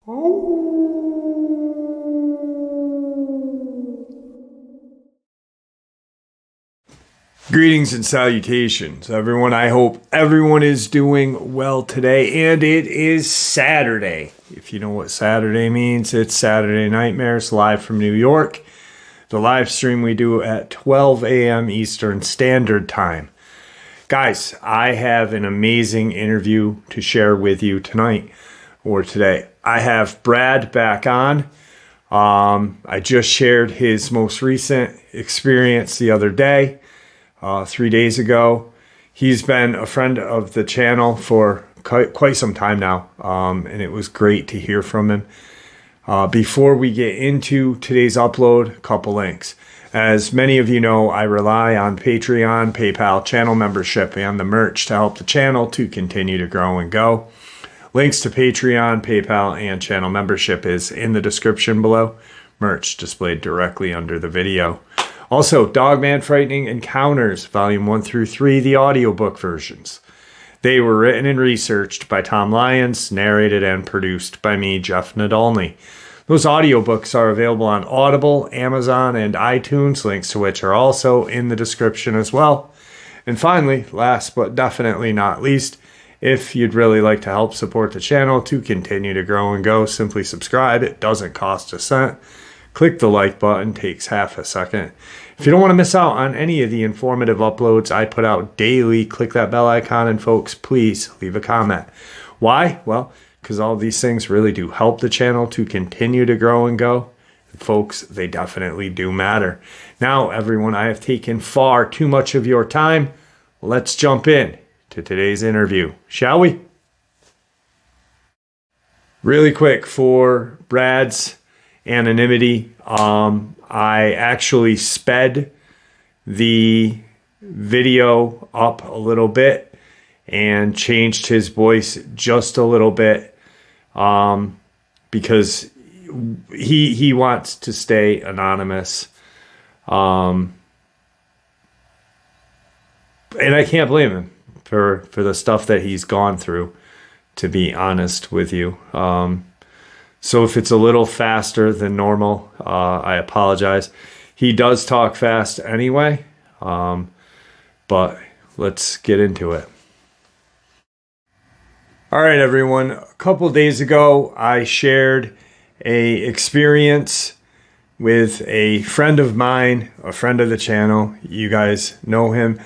Greetings and salutations, everyone. I hope everyone is doing well today, and it is Saturday. If you know what Saturday means, it's Saturday Nightmares live from New York. The live stream we do at 12 a.m. Eastern Standard Time. Guys, I have an amazing interview to share with you tonight or today. I have Brad back on. I just shared his most recent experience the other day. 3 days ago. He's been a friend of the channel for quite some time now, and it was great to hear from him. Before we get into today's upload, a couple links. As many of you know, I rely on Patreon, PayPal, channel membership, and the merch to help the channel to continue to grow and go. Links to Patreon, PayPal, and channel membership is in the description below. Merch displayed directly under the video. Also, Dogman Frightening Encounters, Volume 1 through 3, the audiobook versions. They were written and researched by Tom Lyons, narrated and produced by me, Jeff Nadolny. Those audiobooks are available on Audible, Amazon, and iTunes, links to which are also in the description as well. And finally, last but definitely not least, if you'd really like to help support the channel to continue to grow and go, simply subscribe. It doesn't cost a cent. Click the like button, takes half a second. If you don't want to miss out on any of the informative uploads I put out daily, click that bell icon, and folks, please leave a comment. Why? Well, because all these things really do help the channel to continue to grow and go. And folks, they definitely do matter. Now, everyone, I have taken far too much of your time. Let's jump in to today's interview, shall we? Really quick for Brad's anonymity, I actually sped the video up a little bit and changed his voice just a little bit because he wants to stay anonymous, and I can't blame him for the stuff that he's gone through, to be honest with you. So if it's a little faster than normal, I apologize. He does talk fast anyway, but let's get into it. All right, everyone. A couple days ago, I shared an experience with a friend of mine, a friend of the channel. You guys know him,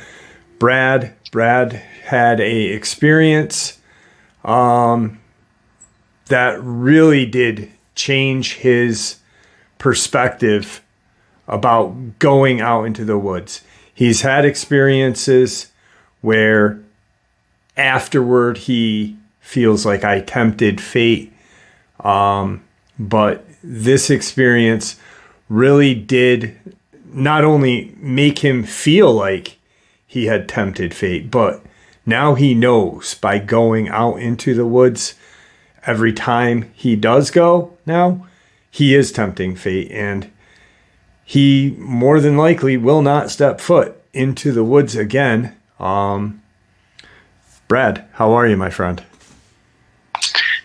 Brad. Brad had an experience that really did change his perspective about going out into the woods. He's had experiences where afterward he feels like I tempted fate. But this experience really did not only make him feel like he had tempted fate, but now he knows by going out into the woods, every time he does go now, he is tempting fate, and he more than likely will not step foot into the woods again. Brad, how are you, my friend?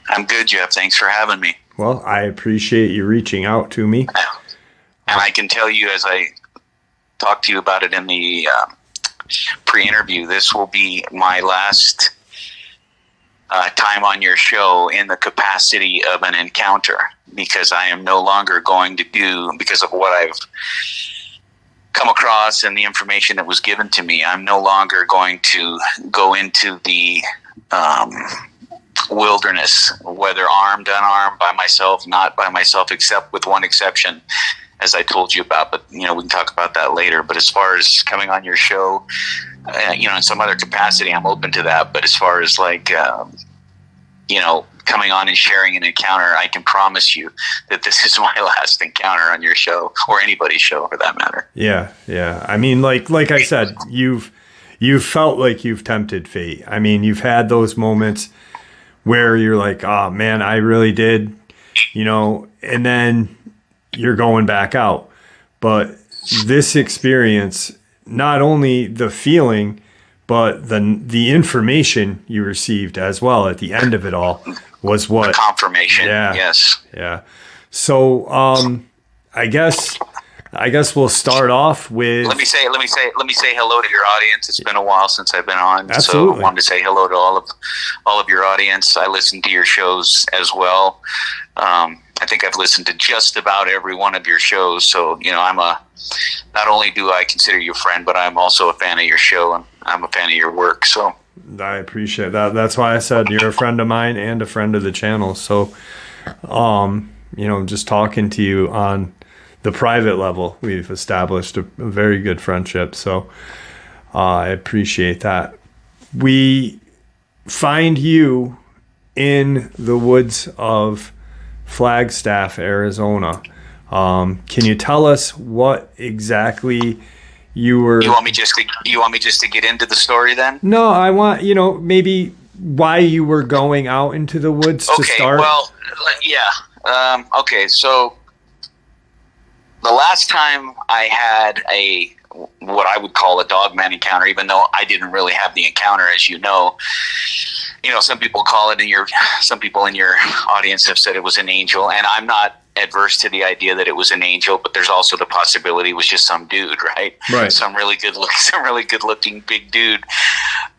I'm good, Jeff. Thanks for having me. Well, I appreciate you reaching out to me. And I can tell you, as I talked to you about it in the pre-interview, this will be my last time on your show in the capacity of an encounter, because I am no longer going to do, because of what I've come across and the information that was given to me, I'm no longer going to go into the wilderness, whether armed, unarmed, by myself, not by myself, except with one exception, as I told you about. But, we can talk about that later. But as far as coming on your show, in some other capacity, I'm open to that. But as far as coming on and sharing an encounter, I can promise you that this is my last encounter on your show, or anybody's show for that matter. Yeah. I mean, like I said, you've felt like you've tempted fate. I mean, you've had those moments where you're like, oh man, I really did, and then you're going back out. But this experience, not only the feeling, but the information you received as well at the end of it all was what? The confirmation. Yeah. Yes. Yeah. So I guess we'll start off with. Let me say hello to your audience. It's been a while since I've been on, Absolutely. so I wanted to say hello to all of your audience. I listen to your shows as well. I think I've listened to just about every one of your shows. So not only do I consider you a friend, but I'm also a fan of your show, and I'm a fan of your work. So I appreciate that. That's why I said you're a friend of mine and a friend of the channel. So, just talking to you on the private level, we've established a very good friendship. So I appreciate that. We find you in the woods of Flagstaff, Arizona. Can you tell us what exactly you were? You want me just to get into the story then? No, I want, maybe why you were going out into the woods to start. Well, yeah. Okay, so the last time I had what I would call a Dogman encounter, even though I didn't really have the encounter, as you know, some people call it, some people in your audience have said it was an angel, and I'm not adverse to the idea that it was an angel, but there's also the possibility it was just some dude, right? Right. Some really good looking big dude.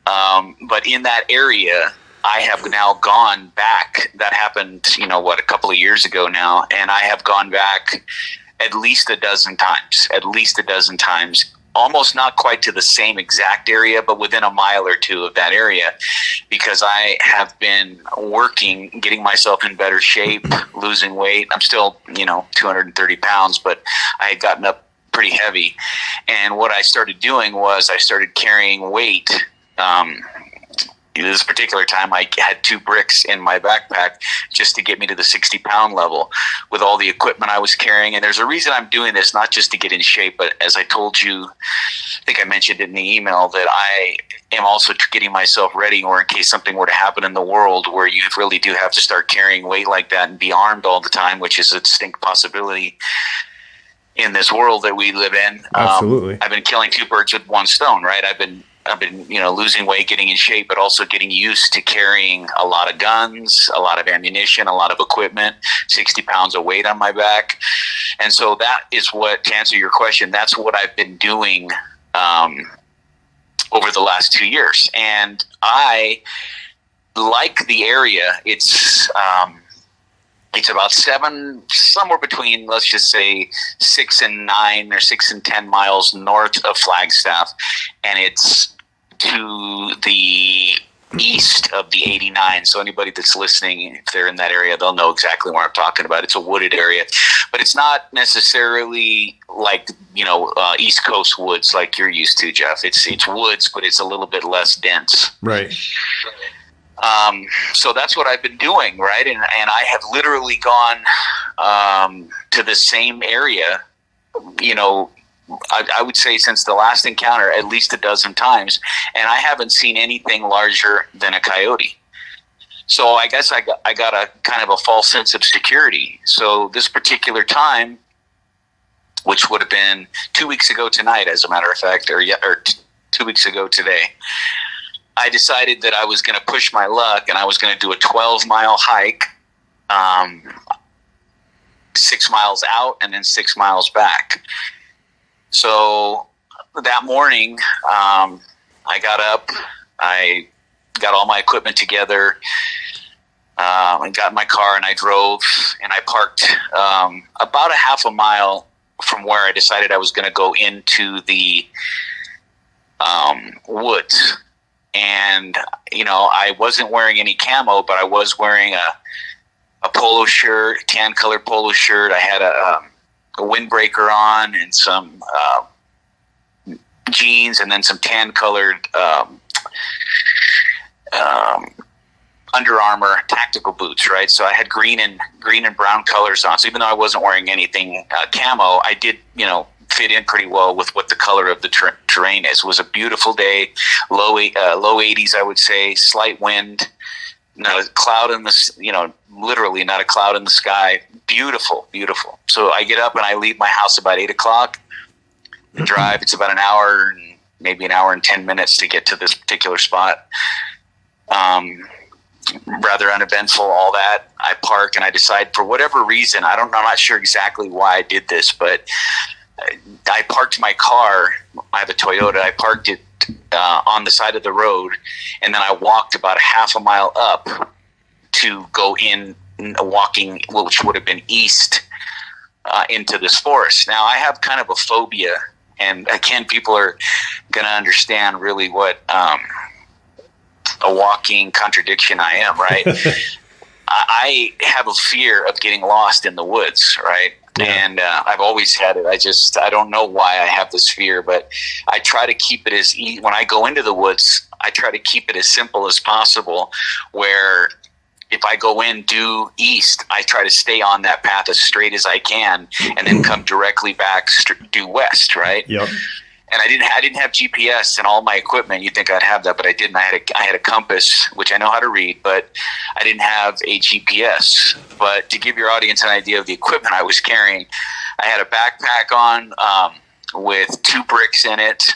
But in that area, I have now gone back. That happened, a couple of years ago now, and I have gone back at least a dozen times, almost not quite to the same exact area, but within a mile or two of that area, because I have been working, getting myself in better shape, losing weight. I'm still, 230 pounds, but I had gotten up pretty heavy. And what I started doing was I started carrying weight. This particular time, I had 2 bricks in my backpack just to get me to the 60-pound level with all the equipment I was carrying. And there's a reason I'm doing this, not just to get in shape, but as I told you, I think I mentioned it in the email, that I am also getting myself ready, or in case something were to happen in the world where you really do have to start carrying weight like that and be armed all the time, which is a distinct possibility in this world that we live in. Absolutely. I've been killing 2 birds with 1 stone, right? I've been losing weight, getting in shape, but also getting used to carrying a lot of guns, a lot of ammunition, a lot of equipment, 60 pounds of weight on my back. And so that is what, to answer your question, that's what I've been doing over the last 2 years. And I like the area. It's about somewhere between, let's just say, 6 and 9 or 6 and 10 miles north of Flagstaff. And it's to the east of the 89. So anybody that's listening, if they're in that area, they'll know exactly what I'm talking about. It's a wooded area, but it's not necessarily like, East Coast woods like you're used to, Jeff. It's woods, but it's a little bit less dense. Right. So that's what I've been doing, right? And I have literally gone to the same area, I would say since the last encounter at least a dozen times, and I haven't seen anything larger than a coyote. So I guess I got a kind of a false sense of security. So this particular time, which would have been 2 weeks ago tonight, as a matter of fact, or 2 weeks ago today, I decided that I was going to push my luck, and I was going to do a 12-mile hike, 6 miles out and then 6 miles back. So that morning, I got up, I got all my equipment together, and got in my car, and I drove, and I parked about a half a mile from where I decided I was going to go into the woods. And, I wasn't wearing any camo, but I was wearing a polo shirt, tan colored polo shirt. I had a windbreaker on and some jeans, and then some tan colored Under Armour tactical boots, right? So I had green and brown colors on. So even though I wasn't wearing anything camo, I did, fit in pretty well with what the color of the terrain is. It was a beautiful day, low 80s, I would say, slight wind, not a cloud in the, literally not a cloud in the sky. Beautiful, beautiful. So I get up and I leave my house about 8 o'clock. Drive, it's about an hour and maybe an hour and 10 minutes to get to this particular spot. Rather uneventful, all that. I park and I decide, for whatever reason, I'm not sure exactly why I did this, but I parked my car. I have a Toyota. I parked it on the side of the road, and then I walked about a half a mile up to go in, walking, which would have been east, into this forest. Now, I have kind of a phobia, and again, people are going to understand really what a walking contradiction I am, right? I have a fear of getting lost in the woods, right? Yeah. And I've always had it. I don't know why I have this fear, but I try to keep it as when I go into the woods, I try to keep it as simple as possible, where if I go in due east, I try to stay on that path as straight as I can and then come directly back due west, right? Yep. And I didn't have GPS and all my equipment. You'd think I'd have that, but I didn't. I had a compass, which I know how to read, but I didn't have a GPS. But to give your audience an idea of the equipment I was carrying, I had a backpack on with 2 bricks in it.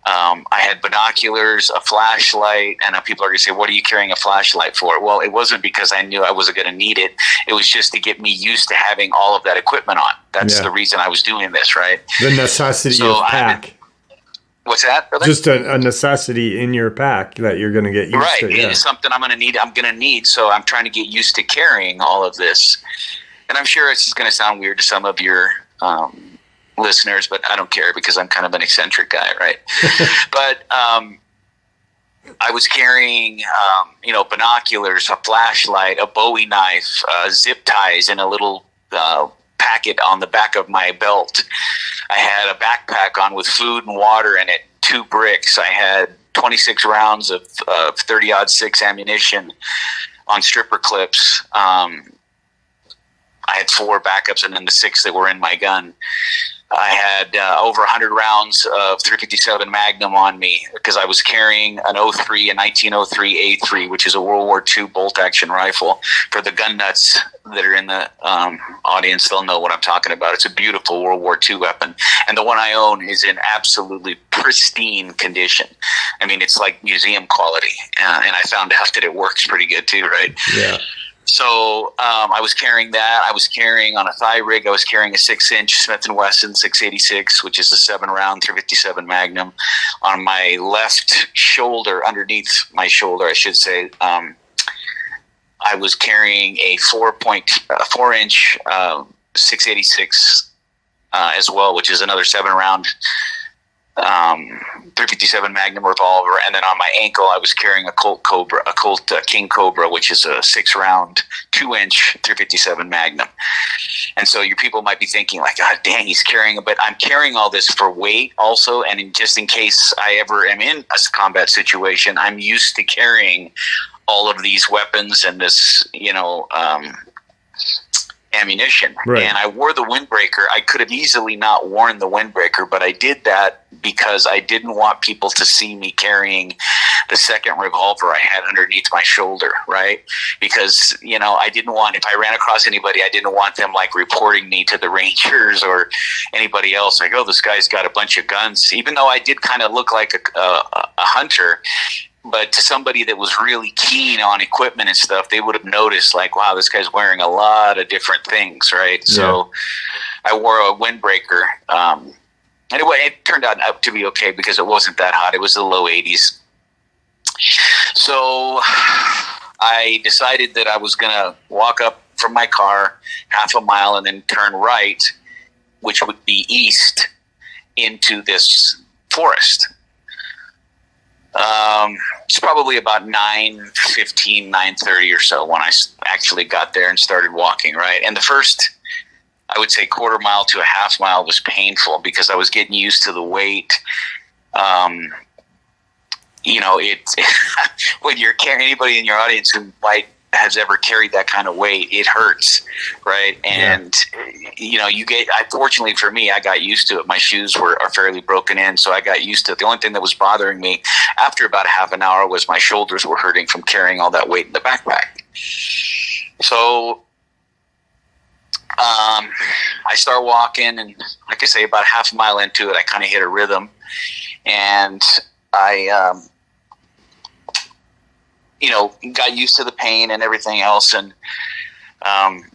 I had binoculars, a flashlight, and people are going to say, what are you carrying a flashlight for? Well, it wasn't because I knew I wasn't going to need it. It was just to get me used to having all of that equipment on. That's the reason I was doing this, right? The necessity of pack. What's that, brother? Just a necessity in your pack that you're going to get used to. It is something I'm going to need. So I'm trying to get used to carrying all of this. And I'm sure it's going to sound weird to some of your listeners, but I don't care because I'm kind of an eccentric guy, right? But I was carrying, binoculars, a flashlight, a Bowie knife, zip ties, and a little packet on the back of my belt. I had a backpack on with food and water in it, 2 bricks. I had 26 rounds of 30-06 ammunition on stripper clips. I had 4 backups and then the 6 that were in my gun. I had over 100 rounds of .357 Magnum on me because I was carrying a 1903 A3, which is a World War II bolt-action rifle. For the gun nuts that are in the audience, they'll know what I'm talking about. It's a beautiful World War II weapon, and the one I own is in absolutely pristine condition. I mean, it's like museum quality, and I found out that it works pretty good too, right? Yeah. So I was carrying that. I was carrying on a thigh rig. I was carrying a 6-inch Smith & Wesson 686, which is a 7-round .357 Magnum. On my left shoulder, underneath my shoulder, I should say, I was carrying a 4-inch 686 as well, which is another 7-round .357 Magnum revolver, and then on my ankle I was carrying a Colt King Cobra, which is a 6-round 2-inch .357 Magnum. And so your people might be thinking like, God dang, he's carrying it, but I'm carrying all this for weight also, and just in case I ever am in a combat situation, I'm used to carrying all of these weapons and this, ammunition. Right. And I wore the windbreaker. I could have easily not worn the windbreaker, but I did that because I didn't want people to see me carrying the second revolver I had underneath my shoulder, right? Because, I didn't want, if I ran across anybody, I didn't want them like reporting me to the Rangers or anybody else. Like, oh, this guy's got a bunch of guns. Even though I did kind of look like a hunter, but to somebody that was really keen on equipment and stuff, they would have noticed like, wow, this guy's wearing a lot of different things, right? Yeah. So I wore a windbreaker. Anyway, it turned out to be okay because it wasn't that hot. It was the low 80s. So I decided that I was going to walk up from my car half a mile and then turn right, which would be east, into this forest. It's probably about 9:15, 9:30 or so when I actually got there and started walking, right? And the first, I would say, quarter mile to a half mile was painful because I was getting used to the weight. When you're carrying, anybody in your audience who has ever carried that kind of weight, it hurts, right? And fortunately for me, I got used to it. My shoes are fairly broken in, so I got used to it. The only thing that was bothering me after about half an hour was my shoulders were hurting from carrying all that weight in the backpack. So I start walking, and like I say, about half a mile into it, I kind of hit a rhythm, and I, got used to the pain and everything else. And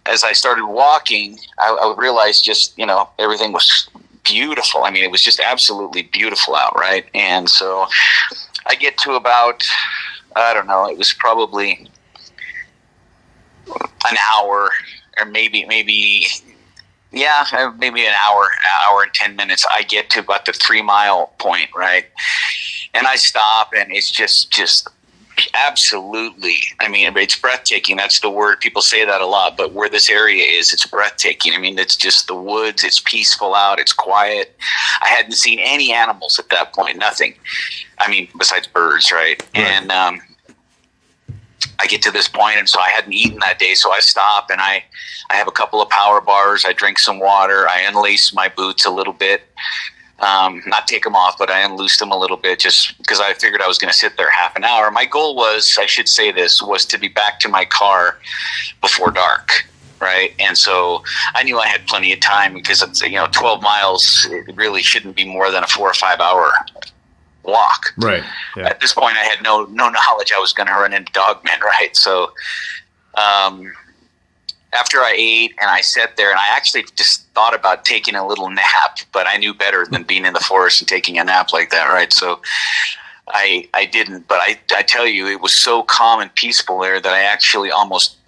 as I started walking, I realized just, everything was beautiful. I mean, it was just absolutely beautiful out, right? And so I get to about, I don't know, it was probably an hour, or maybe an hour and 10 minutes. I get to about the 3 mile point, right? And I stop, and it's just absolutely, I mean, it's breathtaking. That's the word. People say that a lot, but where this area is, it's breathtaking. I mean, it's just the woods. It's peaceful out. It's quiet. I hadn't seen any animals at that point. Nothing. I mean, besides birds, right? And I get to this point, and so I hadn't eaten that day, so I stop, and I have a couple of power bars. I drink some water. I unlace my boots a little bit. Not take them off, but I unloosed them a little bit just because I figured I was going to sit there half an hour. My goal was, I should say this, was to be back to my car before dark, right? And so I knew I had plenty of time because it's, 12 miles, it really shouldn't be more than a 4 or 5 hour walk. Right. Yeah. At this point, I had no knowledge I was going to run into Dogman, right? So after I ate and I sat there, and I actually just thought about taking a little nap, but I knew better than being in the forest and taking a nap like that, right? So I didn't, but I tell you, it was so calm and peaceful there that I actually almost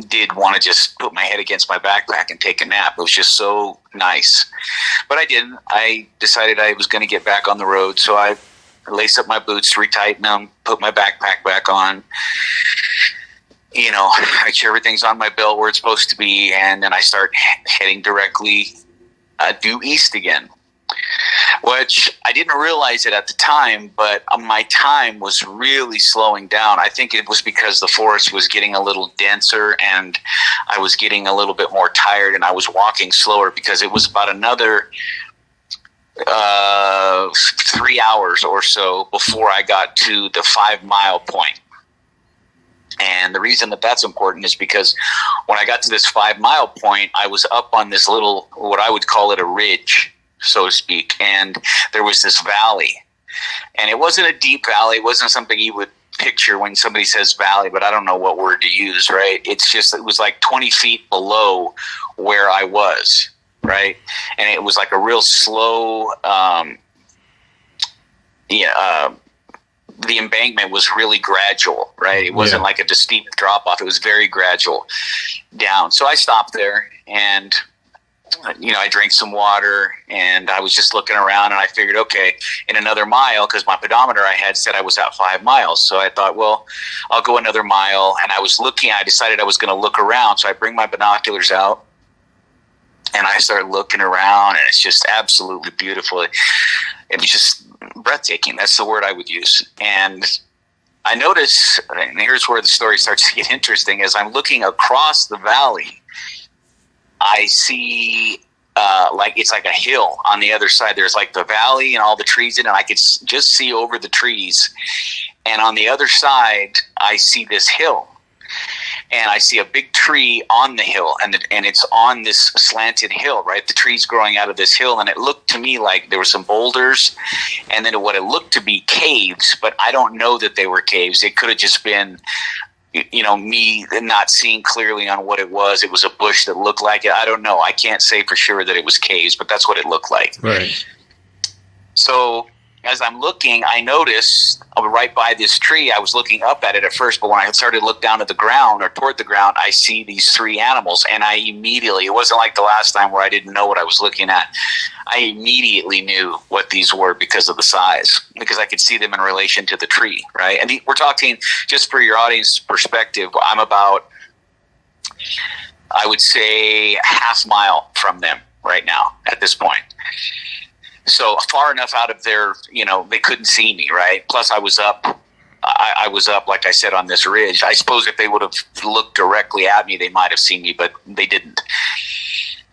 did want to just put my head against my backpack and take a nap. It was just so nice. But I didn't. I decided I was going to get back on the road, so I laced up my boots, retighten them, put my backpack back on. Make sure everything's on my belt where it's supposed to be, and then I start heading directly due east again, which I didn't realize it at the time, but my time was really slowing down. I think it was because the forest was getting a little denser, and I was getting a little bit more tired, and I was walking slower because it was about another 3 hours or so before I got to the 5 mile point. And the reason that that's important is because when I got to this 5 mile point, I was up on this little, what I would call it, a ridge, so to speak. And there was this valley, and it wasn't a deep valley. It wasn't something you would picture when somebody says valley, but I don't know what word to use, right? It's just, it was like 20 feet below where I was, right? And it was like a real slow, the embankment was really gradual, right? It wasn't like a steep drop off. It was very gradual down. So I stopped there, and, I drank some water, and I was just looking around, and I figured, okay, in another mile, because my pedometer I had said I was at 5 miles. So I thought, well, I'll go another mile. And I decided I was going to look around. So I bring my binoculars out, and I started looking around, and it's just absolutely beautiful. It was just breathtaking. That's the word I would use. And I notice, and here's where the story starts to get interesting, as I'm looking across the valley, I see it's like a hill on the other side. There's like the valley and all the trees in it. I could just see over the trees. And on the other side, I see this hill. And I see a big tree on the hill, and it's on this slanted hill, right? The tree's growing out of this hill, and it looked to me like there were some boulders, and then what it looked to be caves, but I don't know that they were caves. It could have just been, me not seeing clearly on what it was. It was a bush that looked like it. I don't know. I can't say for sure that it was caves, but that's what it looked like. Right. So as I'm looking, I noticed right by this tree, I was looking up at it at first, but when I started to look down at the ground or toward the ground, I see these 3 animals, and I immediately, it wasn't like the last time where I didn't know what I was looking at. I immediately knew what these were because of the size, because I could see them in relation to the tree, right? And we're talking, just for your audience perspective, I'm about, I would say, half mile from them right now at this point. So far enough out of their, they couldn't see me, right? Plus I was up, like I said, on this ridge. I suppose if they would have looked directly at me, they might have seen me, but they didn't.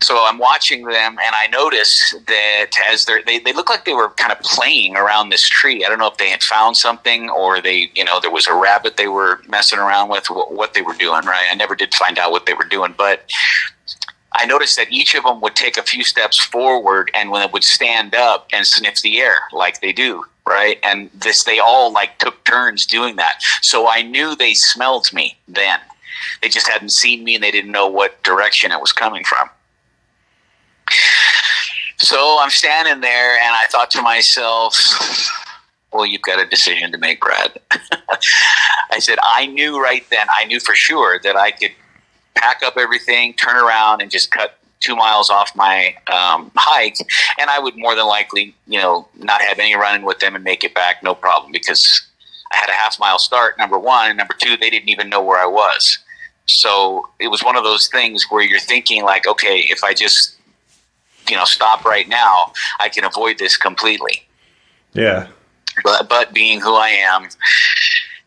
So I'm watching them, and I notice that as they look like they were kind of playing around this tree. I don't know if they had found something, or there was a rabbit they were messing around with, what they were doing, right? I never did find out what they were doing, but I noticed that each of them would take a few steps forward, and when it would stand up and sniff the air like they do, right? And they all like took turns doing that. So I knew they smelled me then. They just hadn't seen me, and they didn't know what direction it was coming from. So I'm standing there, and I thought to myself, well, you've got a decision to make, Brad. I said, I knew for sure that I could pack up everything, turn around, and just cut 2 miles off my hike, and I would more than likely, not have any running with them and make it back, no problem, because I had a half-mile start, number one, and number two, they didn't even know where I was. So it was one of those things where you're thinking like, okay, if I just, stop right now, I can avoid this completely. Yeah. But being who I am,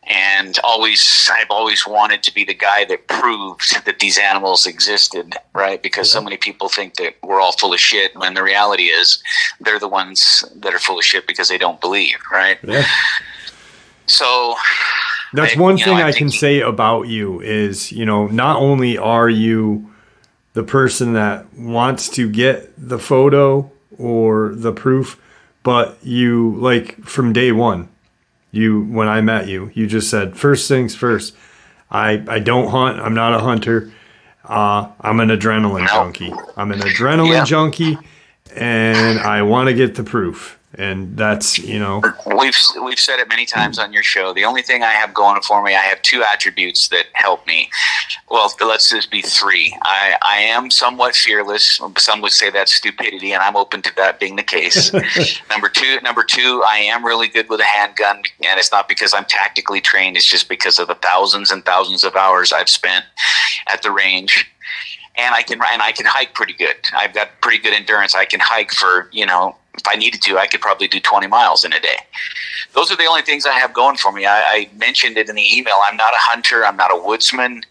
and I've always wanted to be the guy that proved that these animals existed, right? Because so many people think that we're all full of shit, when the reality is they're the ones that are full of shit because they don't believe, right? Yeah. So that's one thing I can say about you is, not only are you the person that wants to get the photo or the proof, but you, like, from day one, when I met you, you just said, first things first, I don't hunt. I'm not a hunter. I'm an adrenaline junkie. I'm an adrenaline junkie, and I want to get the proof. And that's, we've said it many times on your show. The only thing I have going for me, I have two attributes that help me. Well, let's just be three. I am somewhat fearless. Some would say that's stupidity, and I'm open to that being the case. Number two, I am really good with a handgun, and it's not because I'm tactically trained. It's just because of the thousands and thousands of hours I've spent at the range. And I can hike pretty good. I've got pretty good endurance. I can hike for, if I needed to, I could probably do 20 miles in a day. Those are the only things I have going for me. I mentioned it in the email. I'm not a hunter. I'm not a woodsman.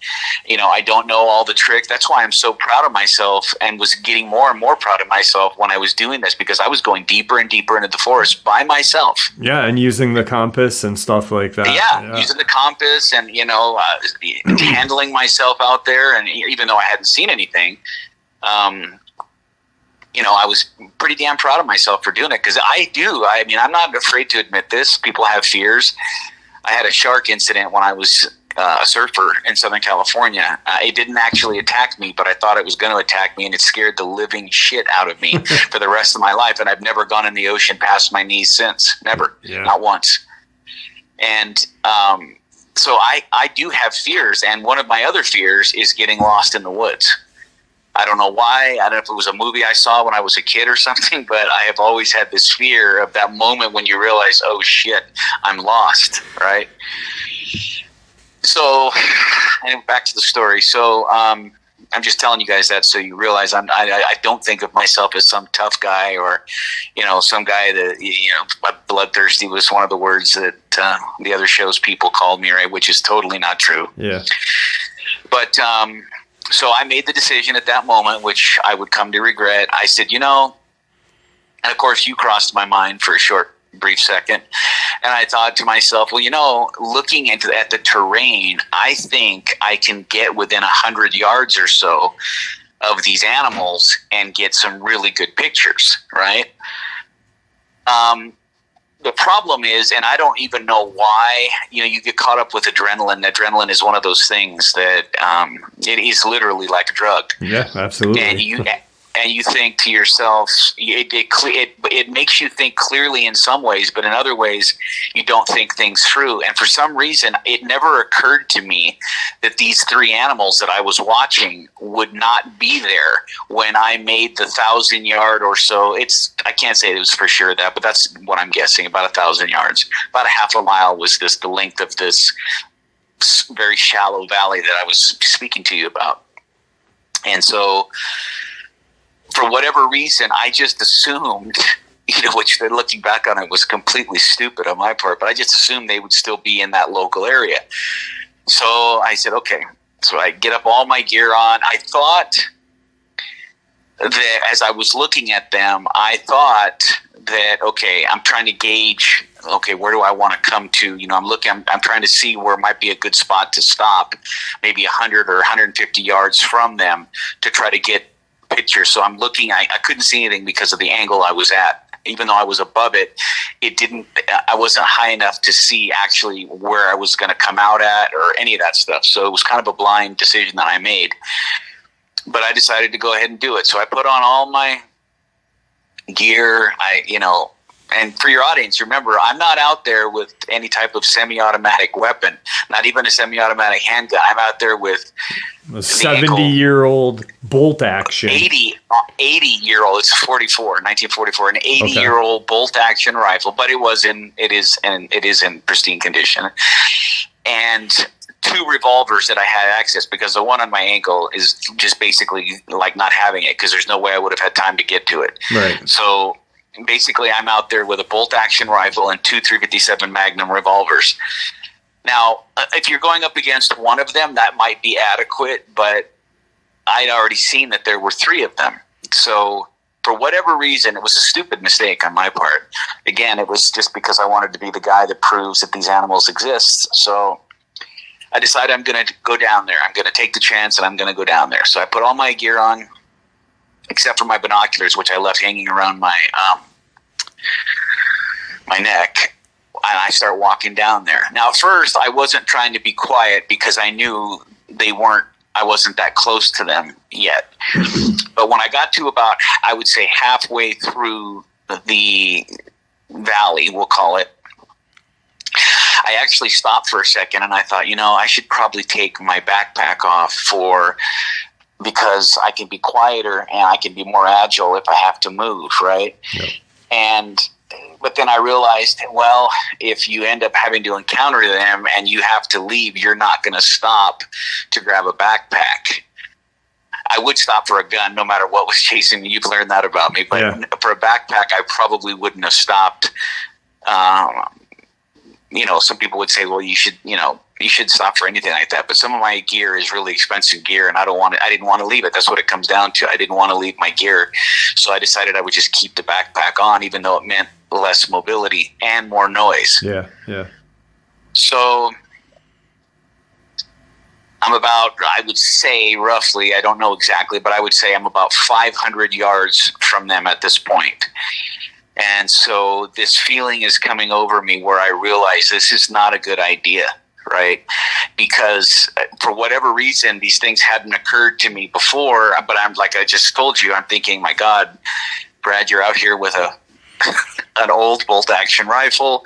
I don't know all the tricks. That's why I'm so proud of myself, and was getting more and more proud of myself when I was doing this, because I was going deeper and deeper into the forest by myself. Yeah, and using the compass and stuff like that. Yeah. Using the compass and, handling myself out there. And even though I hadn't seen anything, I was pretty damn proud of myself for doing it, because I'm not afraid to admit this. People have fears. I had a shark incident when I was a surfer in Southern California. It didn't actually attack me, but I thought it was going to attack me, and it scared the living shit out of me for the rest of my life. And I've never gone in the ocean past my knees since. Never. Yeah. Not once. And so I do have fears, and one of my other fears is getting lost in the woods. I don't know why. I don't know if it was a movie I saw when I was a kid or something, but I have always had this fear of that moment when you realize, oh shit, I'm lost, right? So, and back to the story. So, I'm just telling you guys that so you realize I don't think of myself as some tough guy, or, some guy that, bloodthirsty was one of the words that the other show's people called me, right? Which is totally not true. Yeah. But, so I made the decision at that moment, which I would come to regret. I said, and of course you crossed my mind for a brief second. And I thought to myself, well, looking at the terrain, I think I can get within 100 yards or so of these animals and get some really good pictures, right? The problem is, and I don't even know why, you get caught up with adrenaline. Adrenaline is one of those things that it is literally like a drug. Yeah, absolutely. And you think to yourself, it makes you think clearly in some ways, but in other ways, you don't think things through. And for some reason, it never occurred to me that these three animals that I was watching would not be there when I made the 1,000-yard or so. I can't say it was for sure that, but that's what I'm guessing, about 1,000 yards. About a half a mile was the length of this very shallow valley that I was speaking to you about. And so, for whatever reason, I just assumed, which looking back on it was completely stupid on my part, but I just assumed they would still be in that local area. So I said, okay. So I get up all my gear on. I thought that as I was looking at them, I thought that, okay, I'm trying to gauge, okay, where do I want to come to? I'm trying to see where might be a good spot to stop, maybe 100 or 150 yards from them, to try to get picture. So I'm looking, I couldn't see anything because of the angle I was at. Even though I was above it, I wasn't high enough to see actually where I was going to come out at or any of that stuff. So it was kind of a blind decision that I made. But I decided to go ahead and do it. So I put on all my gear, and for your audience, remember, I'm not out there with any type of semi-automatic weapon, not even a semi-automatic handgun. I'm out there with a 70-year-old bolt action. 80-year-old. It's 1944, an 80-year-old bolt action rifle, but it is in pristine condition. And 2 revolvers that I had access, because the one on my ankle is just basically like not having it, because there's no way I would have had time to get to it. Right. So basically I'm out there with a bolt action rifle and 2 .357 Magnum revolvers. Now, if you're going up against one of them, that might be adequate, but I'd already seen that there were 3 of them. So for whatever reason, it was a stupid mistake on my part. Again, it was just because I wanted to be the guy that proves that these animals exist. So I decided I'm going to go down there. I'm going to take the chance, and I'm going to go down there. So I put all my gear on, except for my binoculars, which I left hanging around my neck, and I start walking down there. Now, at first, I wasn't trying to be quiet because I knew I wasn't that close to them yet. But when I got to about, I would say, halfway through the valley, we'll call it, I actually stopped for a second, and I thought, I should probably take my backpack off because I can be quieter and I can be more agile if I have to move, right? Yep. But then I realized, well, if you end up having to encounter them and you have to leave, you're not going to stop to grab a backpack. I would stop for a gun no matter what was chasing me. You've learned that about me. But for a backpack, I probably wouldn't have stopped. Some people would say, well, you should stop for anything like that. But some of my gear is really expensive gear, and I didn't want to leave it. That's what it comes down to. I didn't want to leave my gear. So I decided I would just keep the backpack on, even though it meant less mobility and more noise. Yeah. So I'm about, I would say roughly, I don't know exactly, but I would say I'm about 500 yards from them at this point. And so this feeling is coming over me where I realize this is not a good idea, right? Because for whatever reason, these things hadn't occurred to me before, but I'm like I just told you, I'm thinking, my God, Brad, you're out here with an old bolt-action rifle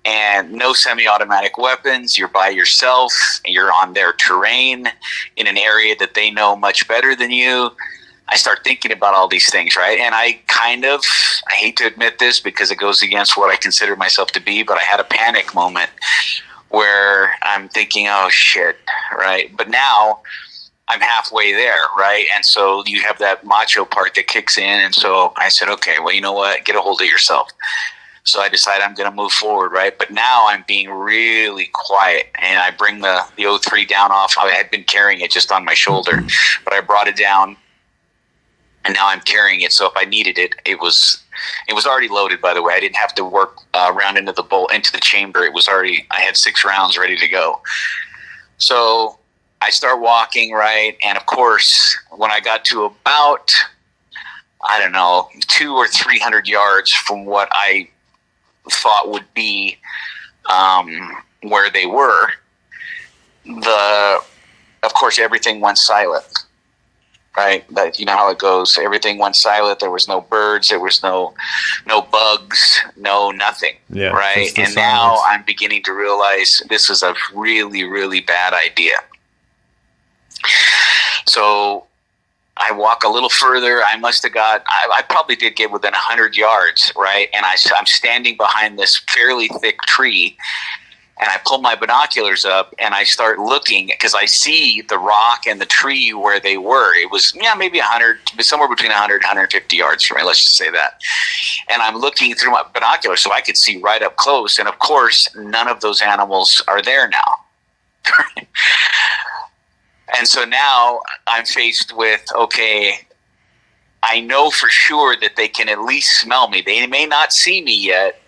and no semi-automatic weapons. You're by yourself. You're on their terrain in an area that they know much better than you. I start thinking about all these things, right? And I hate to admit this because it goes against what I consider myself to be, but I had a panic moment where I'm thinking, oh, shit, right? But now I'm halfway there, right? And so you have that macho part that kicks in. And so I said, okay, well, you know what? Get a hold of yourself. So I decided I'm going to move forward, right? But now I'm being really quiet, and I bring the 03 down off. I had been carrying it just on my shoulder, but I brought it down, and now I'm carrying it. So if I needed it, it was already loaded, by the way. I didn't have to work around into the chamber. I had 6 rounds ready to go. So I start walking, right? And of course, when I got to about, 200 or 300 yards from what I thought would be where they were, of course, everything went silent, right? That, you know how it goes. Everything went silent. There was no birds. There was no bugs, no nothing, right? And silence. Now I'm beginning to realize this is a really, really bad idea. So I walk a little further. I probably did get within 100 yards, right? And I'm standing behind this fairly thick tree, and I pull my binoculars up and I start looking because I see the rock and the tree where they were. It was, maybe 100, somewhere between 100 and 150 yards from me. Let's just say that. And I'm looking through my binoculars so I could see right up close. And of course, none of those animals are there now. And so now I'm faced with, okay, I know for sure that they can at least smell me. They may not see me yet,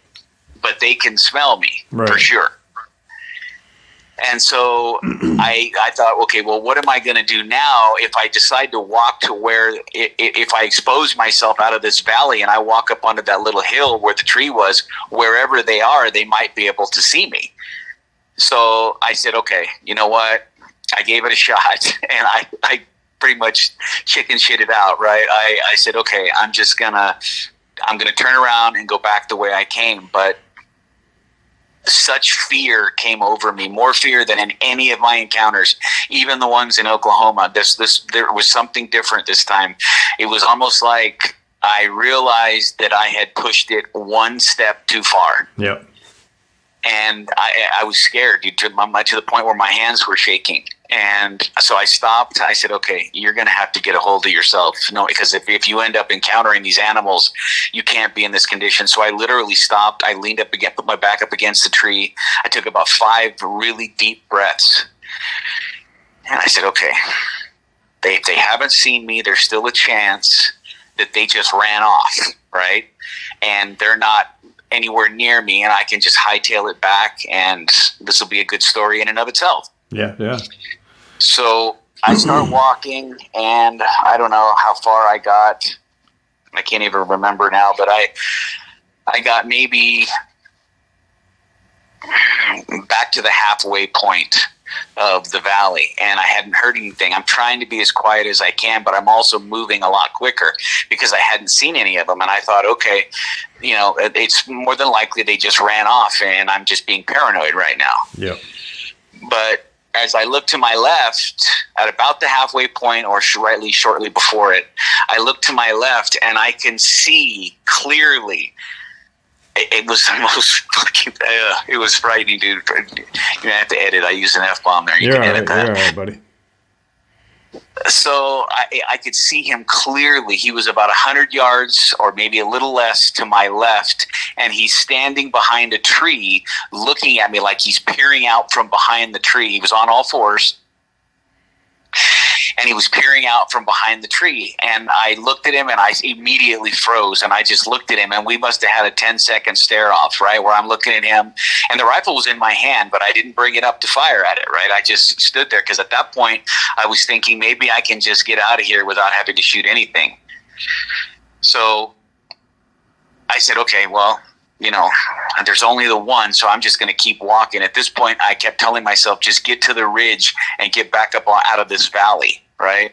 but they can smell me for sure. And so I thought, okay, well, what am I going to do now if I decide to walk to where, if I expose myself out of this valley and I walk up onto that little hill where the tree was, wherever they are, they might be able to see me. So I said, okay, you know what? I gave it a shot, and I pretty much chicken shitted out, right? I said, okay, I'm going to turn around and go back the way I came. But such fear came over me, more fear than in any of my encounters, even the ones in Oklahoma. There was something different this time. It was almost like I realized that I had pushed it one step too far. Yep. And I was scared to the point where my hands were shaking. And so I stopped. I said, okay, you're going to have to get a hold of yourself. No, because if you end up encountering these animals, you can't be in this condition. So I literally stopped. I leaned up again, put my back up against the tree. I took about 5 really deep breaths. And I said, okay, if they haven't seen me, there's still a chance that they just ran off, right? And they're not anywhere near me, and I can just hightail it back, and this will be a good story in and of itself. Yeah. So I start walking, and I don't know how far I got. I can't even remember now, but I got maybe back to the halfway point of the valley, and I hadn't heard anything. I'm trying to be as quiet as I can, but I'm also moving a lot quicker because I hadn't seen any of them. And I thought, okay, it's more than likely they just ran off, and I'm just being paranoid right now. Yep. But as I look to my left at about the halfway point, or shortly before it, I look to my left and I can see clearly. It was the most fucking, it was frightening, dude. You're going to have to edit. I use an F-bomb there. You can edit that. You're all right, buddy. So I could see him clearly. He was about 100 yards or maybe a little less to my left, and he's standing behind a tree looking at me like he's peering out from behind the tree. He was on all fours, and he was peering out from behind the tree. And I looked at him, and I immediately froze, and I just looked at him, and we must have had a 10-second stare-off, right, where I'm looking at him, and the rifle was in my hand, but I didn't bring it up to fire at it, right? I just stood there, because at that point, I was thinking maybe I can just get out of here without having to shoot anything. So I said, okay, well, there's only the one, so I'm just going to keep walking. At this point, I kept telling myself, just get to the ridge and get back up out of this valley, right?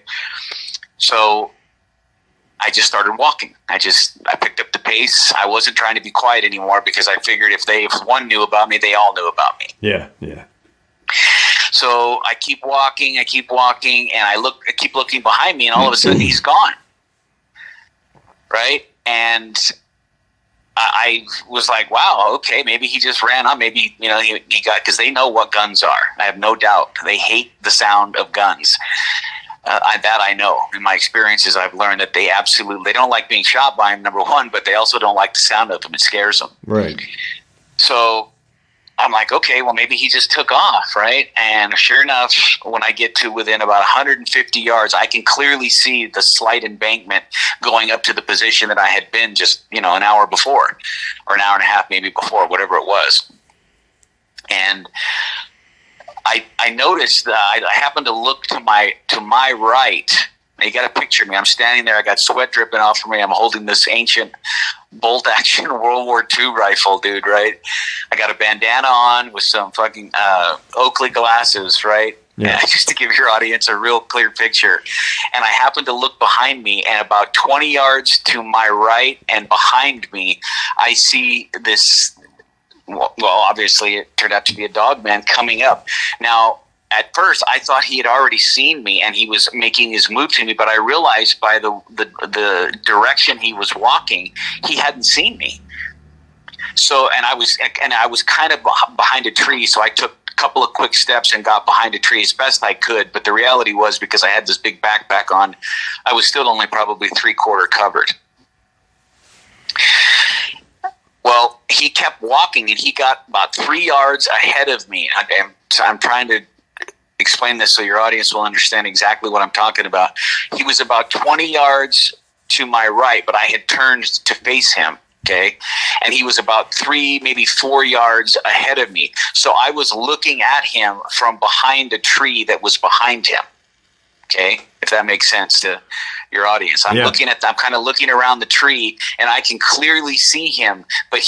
So I just started walking. I picked up the pace. I wasn't trying to be quiet anymore because I figured if one knew about me, they all knew about me. Yeah. So I keep walking, and I keep looking behind me, and all of a sudden he's gone, right? And I was like, wow, okay, maybe he just ran on. Maybe, he got, because they know what guns are. I have no doubt. They hate the sound of guns. That I know. In my experiences, I've learned that they don't like being shot by them, number one, but they also don't like the sound of them. It scares them. Right. So I'm like, okay, well, maybe he just took off, right? And sure enough, when I get to within about 150 yards, I can clearly see the slight embankment going up to the position that I had been just, an hour before, or an hour and a half maybe before, whatever it was. And I noticed that I happened to look to my right. You got to picture me. I'm standing there. I got sweat dripping off of me. I'm holding this ancient bolt-action World War II rifle, dude, right? I got a bandana on with some fucking Oakley glasses, right? Yeah. Just to give your audience a real clear picture. And I happened to look behind me, and about 20 yards to my right and behind me, I see this, well, obviously it turned out to be a Dogman coming up. Now, at first, I thought he had already seen me and he was making his move to me, but I realized by the direction he was walking, he hadn't seen me. So, and I was kind of behind a tree, so I took a couple of quick steps and got behind a tree as best I could. But the reality was, because I had this big backpack on, I was still only probably 3/4 covered. Well, he kept walking, and he got about 3 yards ahead of me. I'm trying to explain this so your audience will understand exactly what I'm talking about. He was about 20 yards to my right, but I had turned to face him, Okay. And he was about 3, maybe 4 yards ahead of me. So I was looking at him from behind a tree that was behind him. Okay. If that makes sense to your audience. I'm kind of looking around the tree, and I can clearly see him, but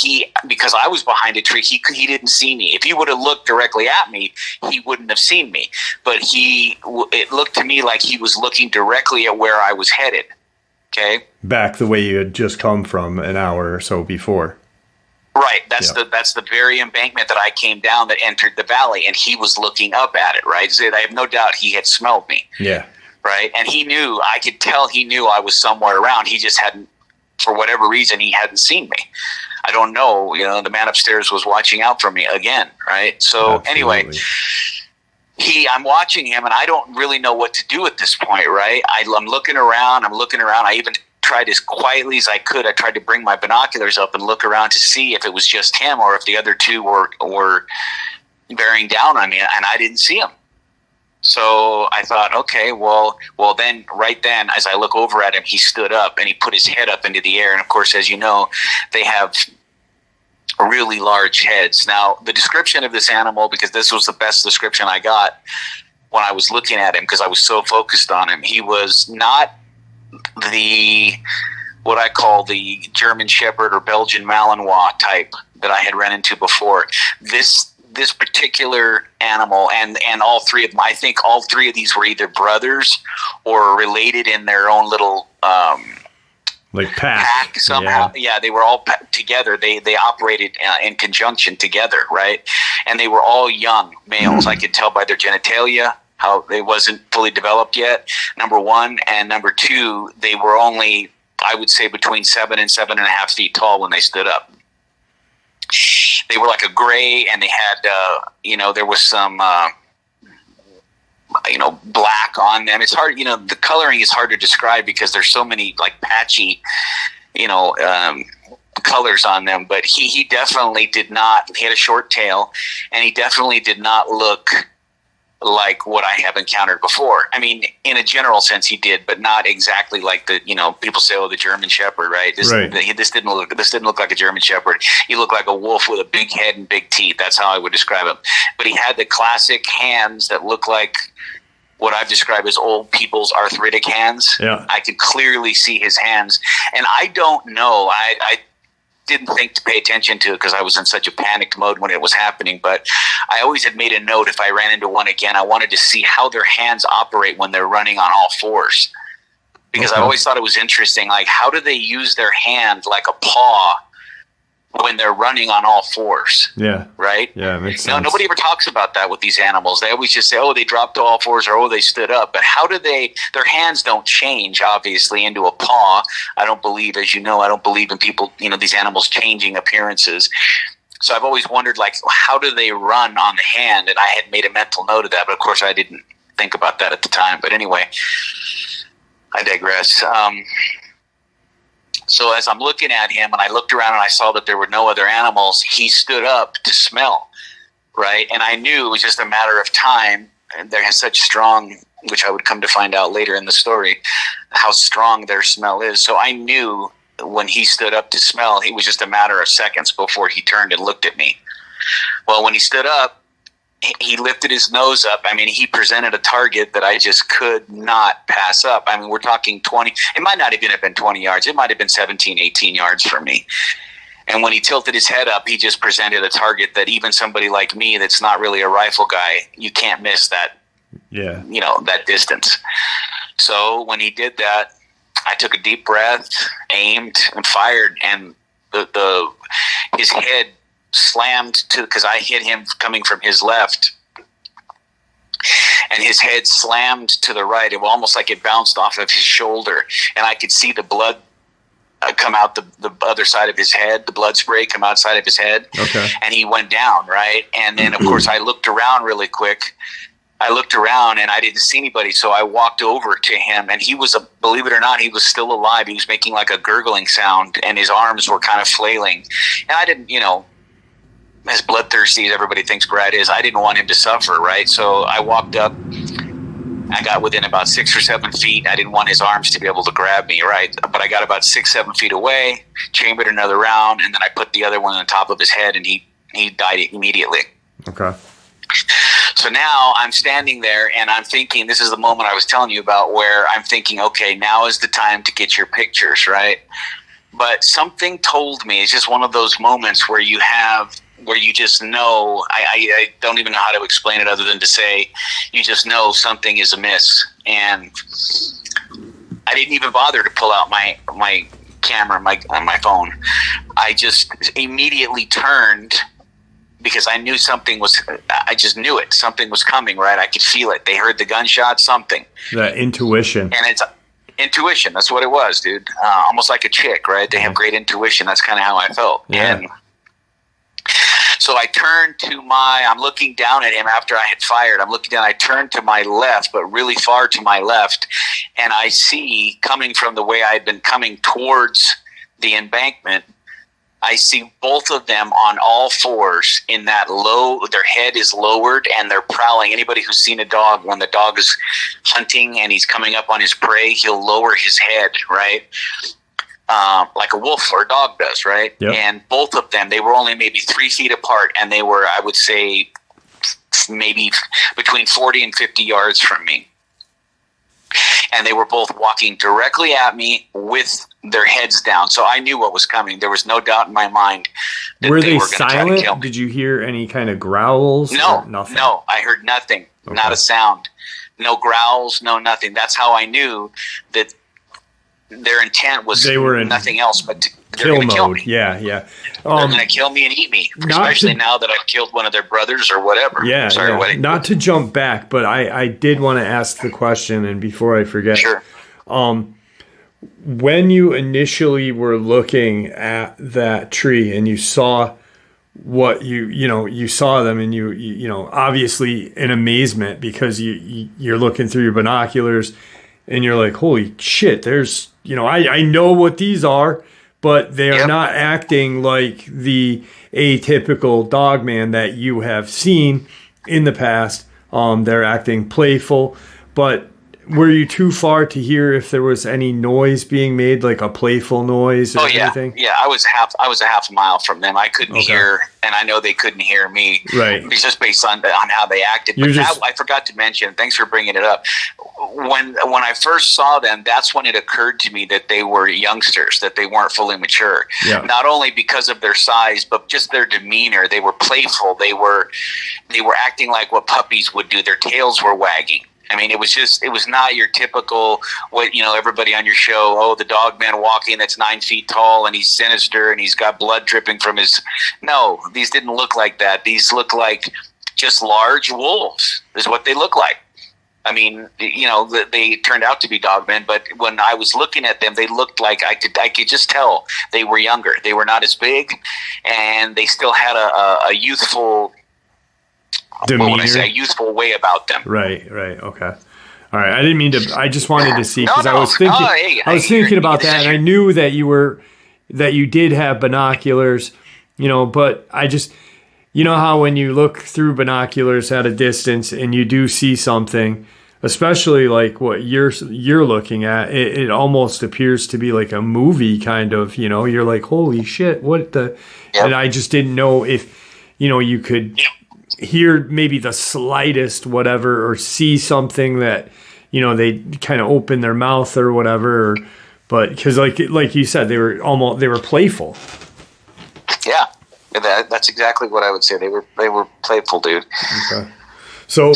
because I was behind a tree, he didn't see me. If he would have looked directly at me, he wouldn't have seen me. But it looked to me like he was looking directly at where I was headed. Okay. Back the way you had just come from an hour or so before. Right. That's the very embankment that I came down that entered the valley, and he was looking up at it. Right. So I have no doubt he had smelled me. Yeah. Right. And I could tell he knew I was somewhere around. He just hadn't, for whatever reason, he hadn't seen me. I don't know. The man upstairs was watching out for me again. Right. So Anyway, I'm watching him, and I don't really know what to do at this point, right? I'm looking around. I even tried as quietly as I could. I tried to bring my binoculars up and look around to see if it was just him or if the other two were bearing down on me, and I didn't see him. So I thought, okay, well, right then, as I look over at him, he stood up, and he put his head up into the air. And, of course, as you know, they have really large heads. Now, the description of this animal, because this was the best description I got when I was looking at him, because I was so focused on him, he was not what I call the German Shepherd or Belgian Malinois type that I had run into before. This particular animal, and all three of them, I think all three of these were either brothers or related in their own little like pack somehow. Yeah, they were all together. They operated in conjunction together, right? And they were all young males. I could tell by their genitalia how they wasn't fully developed yet, number one. And number two, they were only, I would say, between 7 and 7.5 feet tall when they stood up. They were like a gray, and they had, there was some, black on them. It's hard, the coloring is hard to describe because there's so many like patchy, colors on them. But he definitely did not. He had a short tail, and he definitely did not look like what I have encountered before. I mean, in a general sense, he did, but not exactly like the, people say, the German Shepherd, right? This didn't look like a German Shepherd. He looked like a wolf with a big head and big teeth. That's how I would describe him. But he had the classic hands that look like what I've described as old people's arthritic hands. Yeah. I could clearly see his hands. And I don't know, I didn't think to pay attention to it because I was in such a panicked mode when it was happening. But I always had made a note, if I ran into one again, I wanted to see how their hands operate when they're running on all fours. Because I always thought it was interesting, like how do they use their hand like a paw when they're running on all fours? Yeah. Right? Yeah, it makes sense. Nobody ever talks about that with these animals. They always just say, they dropped to all fours, or they stood up. But how do their hands don't change, obviously, into a paw. I don't believe in people, these animals changing appearances. So I've always wondered, like, how do they run on the hand? And I had made a mental note of that, but of course I didn't think about that at the time. But anyway, I digress. So as I'm looking at him, and I looked around and I saw that there were no other animals, he stood up to smell, right? And I knew it was just a matter of time. And there has such strong, which I would come to find out later in the story, how strong their smell is. So I knew when he stood up to smell, it was just a matter of seconds before he turned and looked at me. Well, when he stood up, he lifted his nose up. I mean, he presented a target that I just could not pass up. I mean, we're talking 20. It might not even have been 20 yards. It might have been 17, 18 yards from me. And when he tilted his head up, he just presented a target that even somebody like me that's not really a rifle guy, you can't miss that, that distance. So when he did that, I took a deep breath, aimed, and fired. And his head slammed because I hit him coming from his left, and his head slammed to the right. It was almost like it bounced off of his shoulder, and I could see the blood come out the other side of his head, the blood spray come outside of his head. Okay. And he went down, right? And then, of course, I looked around really quick. I looked around and I didn't see anybody, so I walked over to him, and he was, believe it or not, he was still alive. He was making like a gurgling sound, and his arms were kind of flailing. And I didn't, as bloodthirsty as everybody thinks Brad is, I didn't want him to suffer, right? So I walked up, I got within about 6 or 7 feet. I didn't want his arms to be able to grab me, right? But I got about 6, 7 feet away, chambered another round, and then I put the other one on top of his head, and he died immediately. Okay. So now I'm standing there, and I'm thinking, this is the moment I was telling you about, where I'm thinking, okay, now is the time to get your pictures, right? But something told me, it's just one of those moments where you just know, I don't even know how to explain it other than to say, you just know something is amiss. And I didn't even bother to pull out my camera, my phone. I just immediately turned, because I knew I just knew it. Something was coming, right? I could feel it. They heard the gunshot, something. That intuition. And it's intuition. That's what it was, dude. Almost like a chick, right? They have great intuition. That's kind of how I felt. Yeah. And so I turned I'm looking down at him after I had fired. I'm looking down. I turned to my left, but really far to my left. And I see, coming from the way I had been coming towards the embankment, I see both of them on all fours in that their head is lowered and they're prowling. Anybody who's seen a dog, when the dog is hunting and he's coming up on his prey, he'll lower his head, right? Like a wolf or a dog does, right? Yep. And both of them, they were only maybe 3 feet apart, and they were, I would say, maybe between 40 and 50 yards from me. And they were both walking directly at me with their heads down. So I knew what was coming. There was no doubt in my mind that were they were going silent? to try to kill me. Did you hear any kind of growls? No, nothing. No, I heard nothing. Okay. Not a sound. No growls, no nothing. That's how I knew that their intent was nothing else but they're going to kill me. Yeah. They're going to kill me and eat me, especially now that I've killed one of their brothers or whatever. Yeah, not to jump back, but I did want to ask the question, and before I forget, sure. When you initially were looking at that tree and you saw what you saw them, and you obviously in amazement, because you're looking through your binoculars and you're like, holy shit, there's, I know what these are, but they are not acting like the atypical Dogman that you have seen in the past. They're acting playful, but were you too far to hear if there was any noise being made, like a playful noise or anything? Yeah, I was a half mile from them. I couldn't hear, and I know they couldn't hear me. Right. It's just based on how they acted. But I forgot to mention, thanks for bringing it up. When I first saw them, that's when it occurred to me that they were youngsters, that they weren't fully mature. Yeah. Not only because of their size, but just their demeanor. They were playful. They were acting like what puppies would do. Their tails were wagging. I mean, it was not your typical, everybody on your show, the Dogman walking that's 9 feet tall and he's sinister and he's got blood dripping from his. No, these didn't look like that. These look like just large wolves is what they look like. I mean, they turned out to be Dogmen, but when I was looking at them, they looked like I could just tell they were younger. They were not as big, and they still had a youthful demeanor. What would I say? A youthful way about them. Right. Okay. All right. I didn't mean to. I just wanted to see, because I was thinking. I was thinking about that, and I knew that you did have binoculars, But I just, how when you look through binoculars at a distance and you do see something, especially like what you're looking at, it almost appears to be like a movie kind of. You're like, holy shit, what the? Yep. And I just didn't know if, you could. Hear maybe the slightest whatever, or see something that they kind of open their mouth or whatever, but because like you said, they were playful. Yeah, that's exactly what I would say. They were playful, dude. Okay. So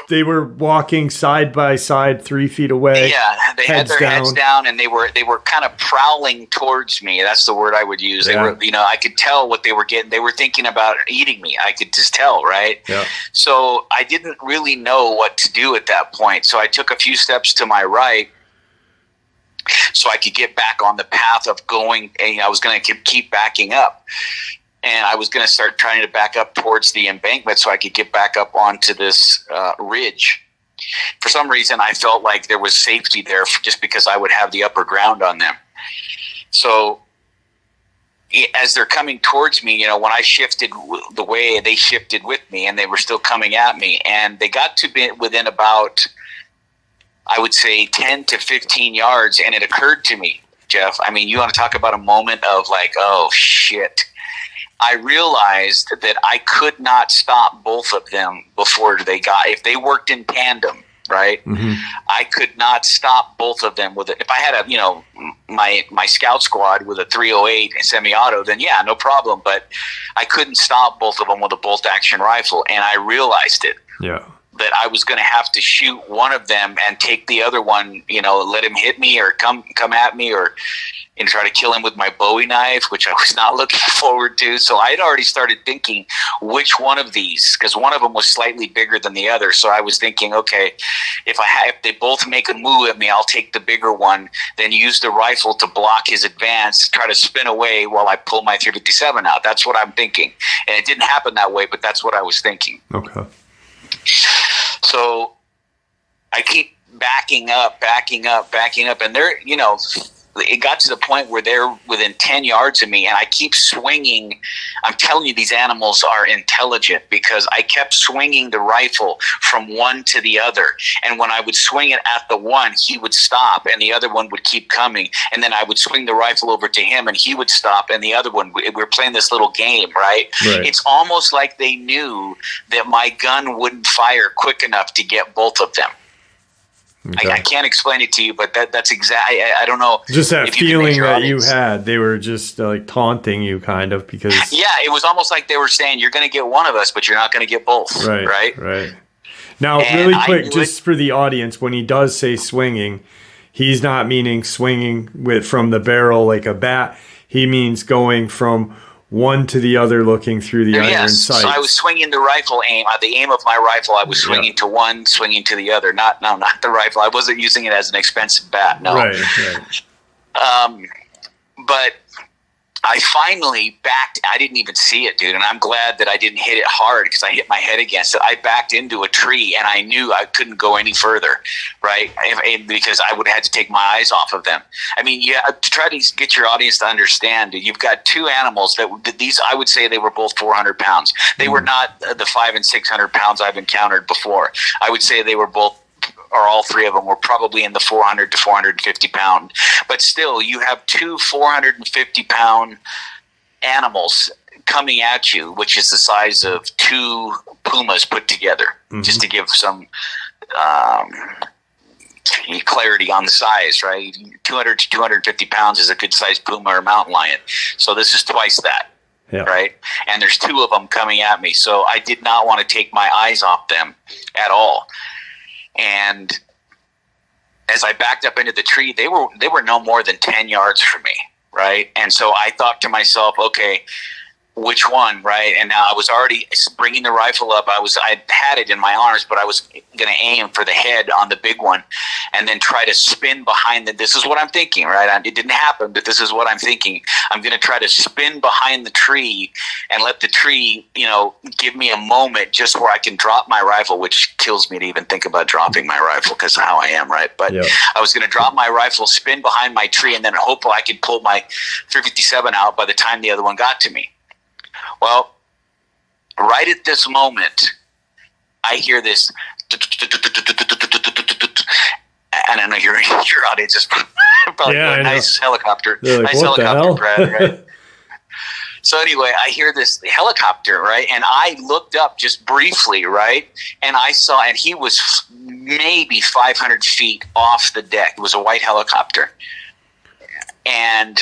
they were walking side by side, 3 feet away. Yeah, they had their heads down, and they were kind of prowling towards me. That's the word I would use. They were, I could tell what they were getting. They were thinking about eating me. I could just tell, right? Yeah. So I didn't really know what to do at that point. So I took a few steps to my right, so I could get back on the path of going. And I was going to keep backing up. And I was going to start trying to back up towards the embankment so I could get back up onto this ridge. For some reason, I felt like there was safety there just because I would have the upper ground on them. So as they're coming towards me, when I shifted the way, they shifted with me, and they were still coming at me. And they got to be within about I would say 10 to 15 yards, and it occurred to me, Jeff, I mean, you want to talk about a moment of like, oh, shit. I realized that I could not stop both of them before if they worked in tandem, right? Mm-hmm. I could not stop both of them with it. If I had my scout squad with a 308 and semi-auto, then yeah, no problem. But I couldn't stop both of them with a bolt action rifle, and I realized it. Yeah. That I was going to have to shoot one of them and take the other one, let him hit me or come at me and try to kill him with my Bowie knife, which I was not looking forward to. So I had already started thinking which one of these, because one of them was slightly bigger than the other. So I was thinking, okay, if they both make a move at me, I'll take the bigger one, then use the rifle to block his advance, try to spin away while I pull my 357 out. That's what I'm thinking. And it didn't happen that way, but that's what I was thinking. Okay. So I keep backing up, and they're, it got to the point where they're within 10 yards of me, and I keep swinging. I'm telling you, these animals are intelligent, because I kept swinging the rifle from one to the other. And when I would swing it at the one, he would stop, and the other one would keep coming. And then I would swing the rifle over to him, and he would stop, and the other one, we're playing this little game, right? It's almost like they knew that my gun wouldn't fire quick enough to get both of them. Okay. I can't explain it to you, but that's exactly. I don't know. Just that feeling that you had. They were just like taunting you, kind of, because. Yeah, it was almost like they were saying, "You're going to get one of us, but you're not going to get both." Right. Now, really quick, just for the audience, when he does say swinging, he's not meaning swinging from the barrel like a bat. He means going from one to the other, looking through the iron sights. So I was swinging the rifle aim. The aim of my rifle, I was swinging to one, swinging to the other. Not the rifle. I wasn't using it as an expensive bat. No. Right. But I finally backed. I didn't even see it, dude. And I'm glad that I didn't hit it hard, because I hit my head against it. I backed into a tree, and I knew I couldn't go any further, right? Because I would have had to take my eyes off of them. I mean, to try to get your audience to understand, you've got two animals that these, I would say they were both 400 pounds. They were not the 500 and 600 pounds I've encountered before. I would say they were both, or all three of them, were probably in the 400 to 450 pound. But still, you have two 450 pound animals coming at you, which is the size of two pumas put together, just to give some clarity on the size, right? 200 to 250 pounds is a good sized puma or mountain lion. So this is twice that. Yeah. Right. And there's two of them coming at me. So I did not want to take my eyes off them at all. And as I backed up into the tree, they were no more than 10 yards from me, right? And so I thought to myself, okay, which one, right? And now I was already bringing the rifle up. I had it in my arms, but I was going to aim for the head on the big one, and then try to spin behind this is what I'm thinking, right? It didn't happen, but this is what I'm thinking. I'm going to try to spin behind the tree and let the tree, give me a moment just where I can drop my rifle, which kills me to even think about dropping my rifle because of how I am, right? But I was going to drop my rifle, spin behind my tree, and then hope I could pull my 357 out by the time the other one got to me. Well, right at this moment, I hear this, and I know your audience is probably a nice helicopter. Like, nice helicopter, Brad, right? So anyway, I hear this helicopter, right? And I looked up just briefly, right? And I saw, and he was maybe 500 feet off the deck. It was a white helicopter. And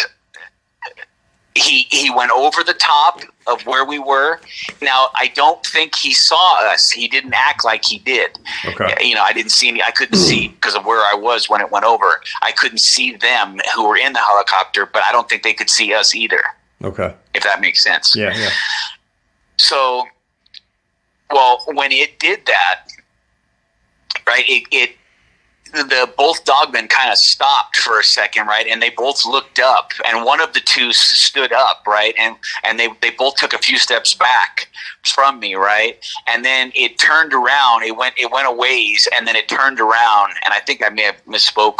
he went over the top of where we were. Now, I don't think he saw us. He didn't act like he did. Okay. I didn't see I couldn't see because of where I was when it went over. I couldn't see them who were in the helicopter, but I don't think they could see us either. Okay. If that makes sense. Yeah. So, well, when it did that, right, both dogmen kind of stopped for a second, right? And they both looked up, and one of the two stood up, right? And they both took a few steps back from me, right? And then it turned around. It went a ways, and then it turned around. And I think I may have misspoke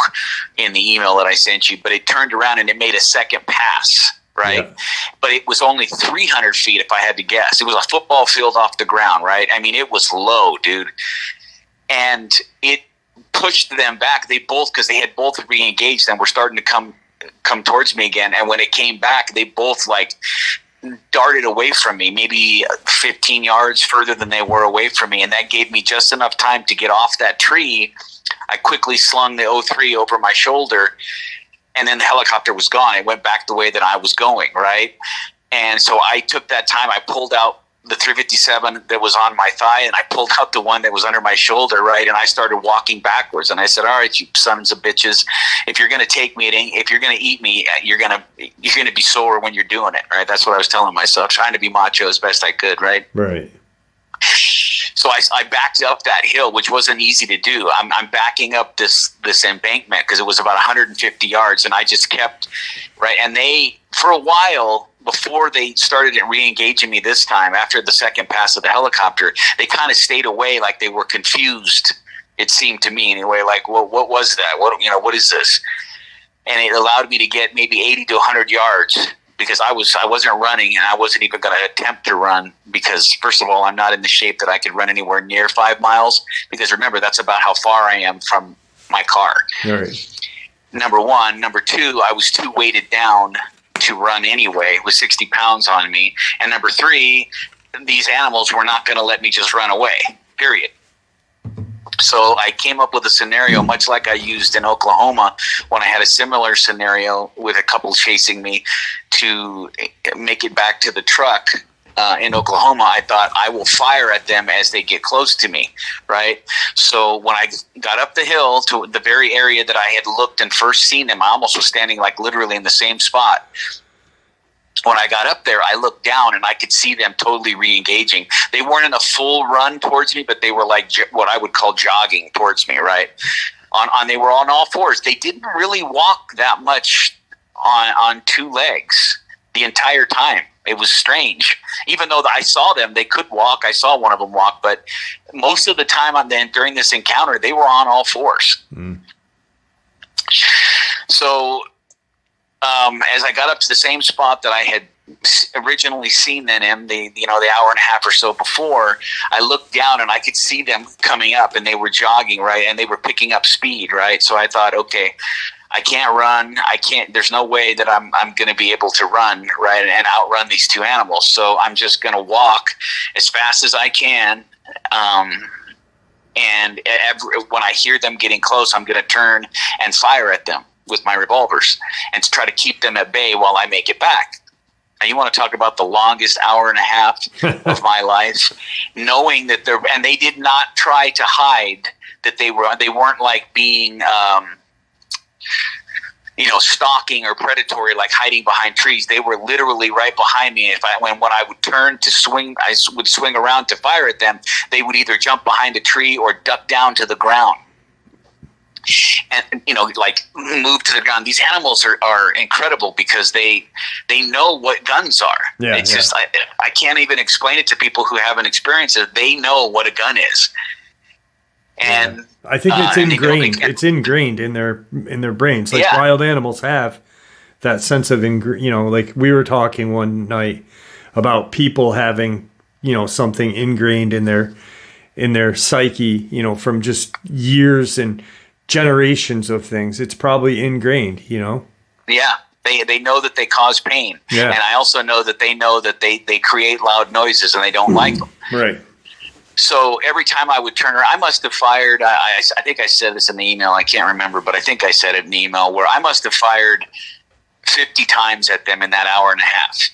in the email that I sent you, but it turned around and it made a second pass, right? Yeah. But it was only 300 feet, if I had to guess. It was a football field off the ground, right? I mean, it was low, dude. And pushed them back. They both, because they had both re-engaged and were starting to come towards me again. And when it came back, they both like darted away from me, maybe 15 yards further than they were away from me. And that gave me just enough time to get off that tree. I quickly slung the 03 over my shoulder, and then the helicopter was gone. It went back the way that I was going, right? And so I took that time. I pulled out the 357 that was on my thigh, and I pulled out the one that was under my shoulder, right? And I started walking backwards, and I said, all right, you sons of bitches, if you're going to take me, if you're going to eat me, you're going to be sore when you're doing it, right? That's what I was telling myself, trying to be macho as best I could, right? Right. So I backed up that hill, which wasn't easy to do. I'm backing up this embankment because it was about 150 yards, and I just kept, right? And they, for a while, before they started re-engaging me this time, after the second pass of the helicopter, they kind of stayed away like they were confused, it seemed to me anyway, like, well, what was that? What is this? And it allowed me to get maybe 80 to 100 yards because I wasn't running, and I wasn't even going to attempt to run because, first of all, I'm not in the shape that I could run anywhere near 5 miles because, remember, that's about how far I am from my car. Right. Number one. Number two, I was too weighted down to run anyway with 60 pounds on me. And number three, these animals were not going to let me just run away, period. So I came up with a scenario much like I used in Oklahoma when I had a similar scenario with a couple chasing me to make it back to the truck in Oklahoma. I thought I will fire at them as they get close to me, right? So when I got up the hill to the very area that I had looked and first seen them, I almost was standing like literally in the same spot. When I got up there, I looked down and I could see them totally re-engaging. They weren't in a full run towards me, but they were like what I would call jogging towards me, right? They were on all fours. They didn't really walk that much on two legs the entire time. It was strange. Even though I saw them, they could walk. I saw one of them walk, but most of the time during this encounter, they were on all fours. Mm. So as I got up to the same spot that I had originally seen them in the hour and a half or so before, I looked down and I could see them coming up, and they were jogging, right? And they were picking up speed, right? So I thought, okay, I can't run. There's no way that I'm going to be able to run, right, and outrun these two animals. So I'm just going to walk as fast as I can. And when I hear them getting close, I'm going to turn and fire at them with my revolvers and to try to keep them at bay while I make it back. Now, you want to talk about the longest hour and a half of my life, knowing that they did not try to hide that they weren't like being, stalking or predatory, like hiding behind trees. They were literally right behind me. When I would turn to swing, I would swing around to fire at them. They would either jump behind a tree or duck down to the ground. And like move to the ground. These animals are incredible because they know what guns are. Yeah, it's just I can't even explain it to people who haven't experienced it. They know what a gun is, and I think it's ingrained. It's ingrained in their brains. Like wild animals have that sense of like we were talking one night about people having something ingrained in their psyche. From just years and generations of things. It's probably ingrained, Yeah, they know that they cause pain. Yeah. And I also know that they create loud noises and they don't like them. Right. So every time I would turn around, I must have fired, I think I said this in the email, I can't remember, but I think I said it in the email, where I must have fired 50 times at them in that hour and a half.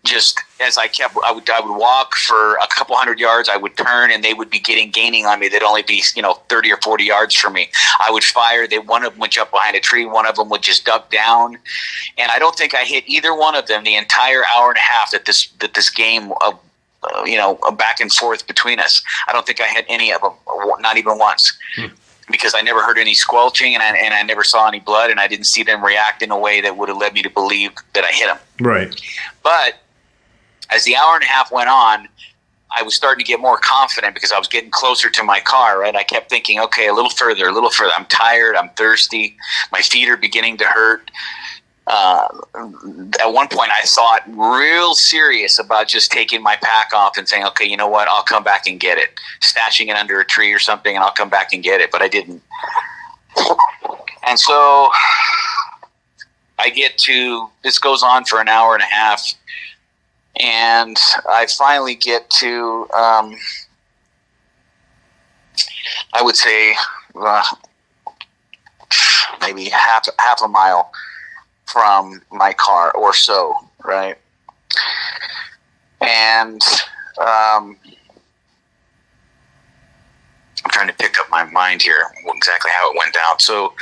Just as I would walk for a couple hundred yards, I would turn and they would be gaining on me. They'd only be 30 or 40 yards from me. I would fire. One of them would jump behind a tree. One of them would just duck down. And I don't think I hit either one of them the entire hour and a half that this game of back and forth between us. I don't think I hit any of them, not even once. Because I never heard any squelching and I never saw any blood, and I didn't see them react in a way that would have led me to believe that I hit them. Right. But as the hour and a half went on, I was starting to get more confident because I was getting closer to my car, right? I kept thinking, okay, a little further. I'm tired. I'm thirsty. My feet are beginning to hurt. At one point I thought real serious about just taking my pack off and saying, okay, you know what, I'll come back and get it, stashing it under a tree or something, and I'll come back and get it, but I didn't. And so this goes on for an hour and a half, and I finally get to, I would say, maybe half a mile from my car or so, right? And I'm trying to pick up my mind here exactly how it went down. So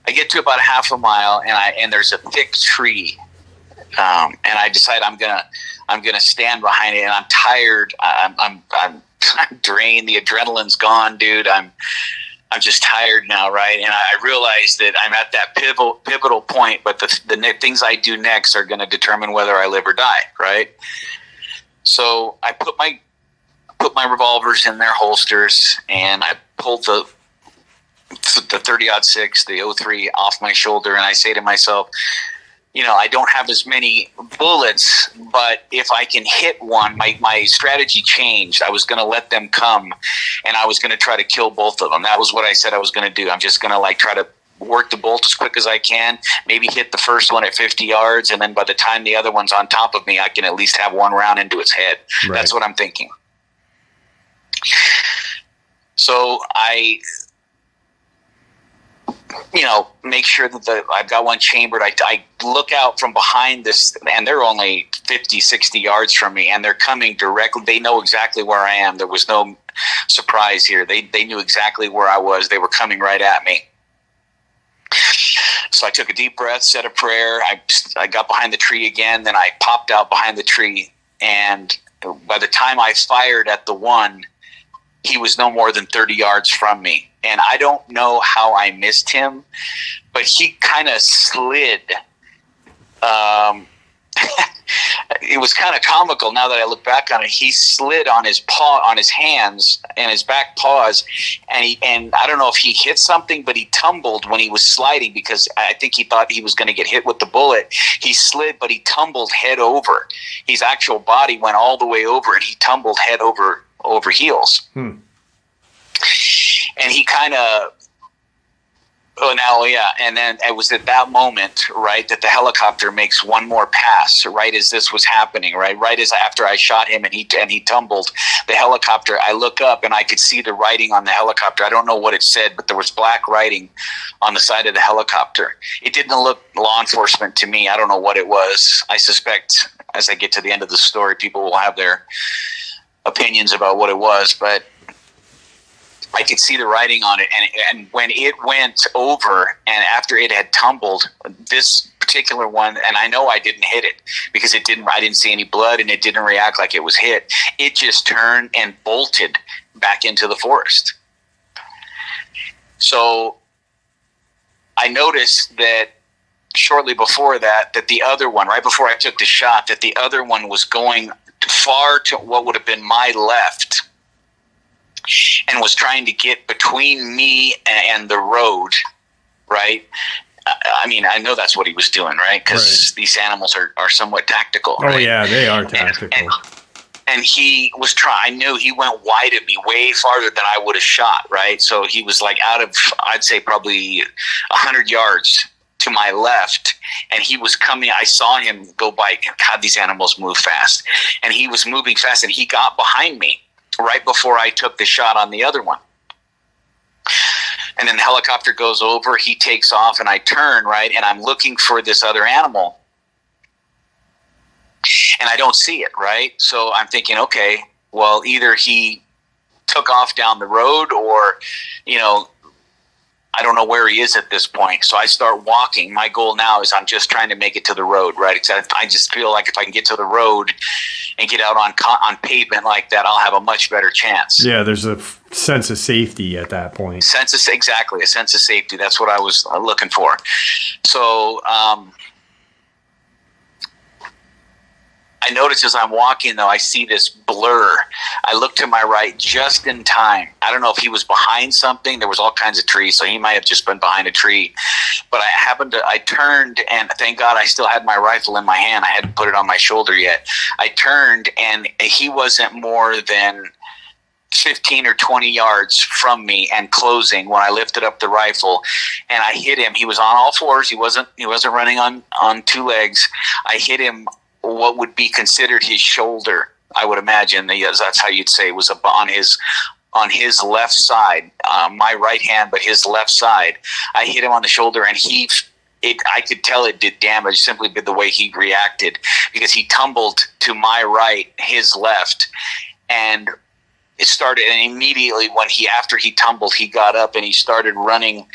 I get to about a half a mile, and there's a thick tree, and I decide I'm gonna stand behind it. And I'm tired. I'm drained. The adrenaline's gone, dude. I'm just tired now, right? And I realize that I'm at that pivotal point, but the things I do next are going to determine whether I live or die, right? So I put my revolvers in their holsters, and I pulled the 30-06, the 03 off my shoulder, and I say to myself, you know, I don't have as many bullets, but if I can hit one, my strategy changed. I was going to let them come, and I was going to try to kill both of them. That was what I said I was going to do. I'm just going to try to work the bolt as quick as I can, maybe hit the first one at 50 yards, and then by the time the other one's on top of me, I can at least have one round into its head. Right. That's what I'm thinking. So I, make sure that I've got one chambered. I look out from behind this, and they're only 50, 60 yards from me, and they're coming directly. They know exactly where I am. There was no surprise here. They knew exactly where I was. They were coming right at me. So I took a deep breath, said a prayer. I got behind the tree again. Then I popped out behind the tree, and by the time I fired at the one, he was no more than 30 yards from me. And I don't know how I missed him, but he kind of slid. It was kind of comical now that I look back on it. He slid on his hands and his back paws, and I don't know if he hit something, but he tumbled when he was sliding, because I think he thought he was going to get hit with the bullet. He slid, but he tumbled head over. His actual body went all the way over, and he tumbled head over heels. And he kind of, and then it was at that moment, right, that the helicopter makes one more pass, right as this was happening, right as after I shot him and he tumbled, the helicopter, I look up and I could see the writing on the helicopter. I don't know what it said, but there was black writing on the side of the helicopter. It didn't look law enforcement to me. I don't know what it was. I suspect as I get to the end of the story, people will have their opinions about what it was, but I could see the writing on it, and when it went over and after it had tumbled, this particular one, and I know I didn't hit it because I didn't see any blood, and it didn't react like it was hit. It just turned and bolted back into the forest. So I noticed that shortly before that the other one, right before I took the shot, that the other one was going far to what would have been my left, and was trying to get between me and the road, right? I mean, I know that's what he was doing, right? Because these animals are somewhat tactical, right? Oh, yeah, they are tactical. And he was I knew he went wide of me, way farther than I would have shot, right? So he was out of, I'd say probably 100 yards to my left, and he was coming. I saw him go by. God, these animals move fast. And he was moving fast, and he got behind me right before I took the shot on the other one. And then the helicopter goes over, he takes off, and I turn, right, and I'm looking for this other animal. And I don't see it, right? So I'm thinking, okay, well, either he took off down the road or, I don't know where he is at this point. So I start walking. My goal now is I'm just trying to make it to the road, right? I just feel like if I can get to the road and get out on pavement like that, I'll have a much better chance. Yeah, there's a sense of safety at that point. Exactly, a sense of safety. That's what I was looking for. So I notice as I'm walking, though, I see this blur. I look to my right just in time. I don't know if he was behind something. There was all kinds of trees, so he might have just been behind a tree. But I turned, and thank God I still had my rifle in my hand. I hadn't put it on my shoulder yet. I turned, and he wasn't more than 15 or 20 yards from me and closing when I lifted up the rifle, and I hit him. He was on all fours. He wasn't running on two legs. I hit him what would be considered his shoulder. I would imagine that's how you'd say it was on his left side, my right hand, but his left side. I hit him on the shoulder, and I could tell it did damage simply by the way he reacted, because he tumbled to my right, his left, and it started. And immediately after he tumbled, he got up and he started running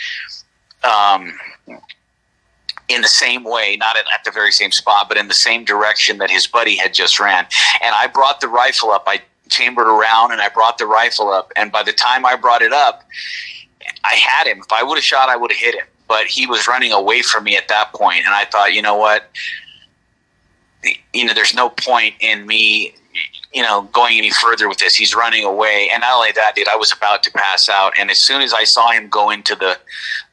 in the same way, not at the very same spot, but in the same direction that his buddy had just ran. And I brought the rifle up. I chambered around and I brought the rifle up. And by the time I brought it up, I had him. If I would have shot, I would have hit him. But he was running away from me at that point. And I thought, you know what? There's no point in me, going any further with this. He's running away. And not only that, dude, I was about to pass out. And as soon as I saw him go into the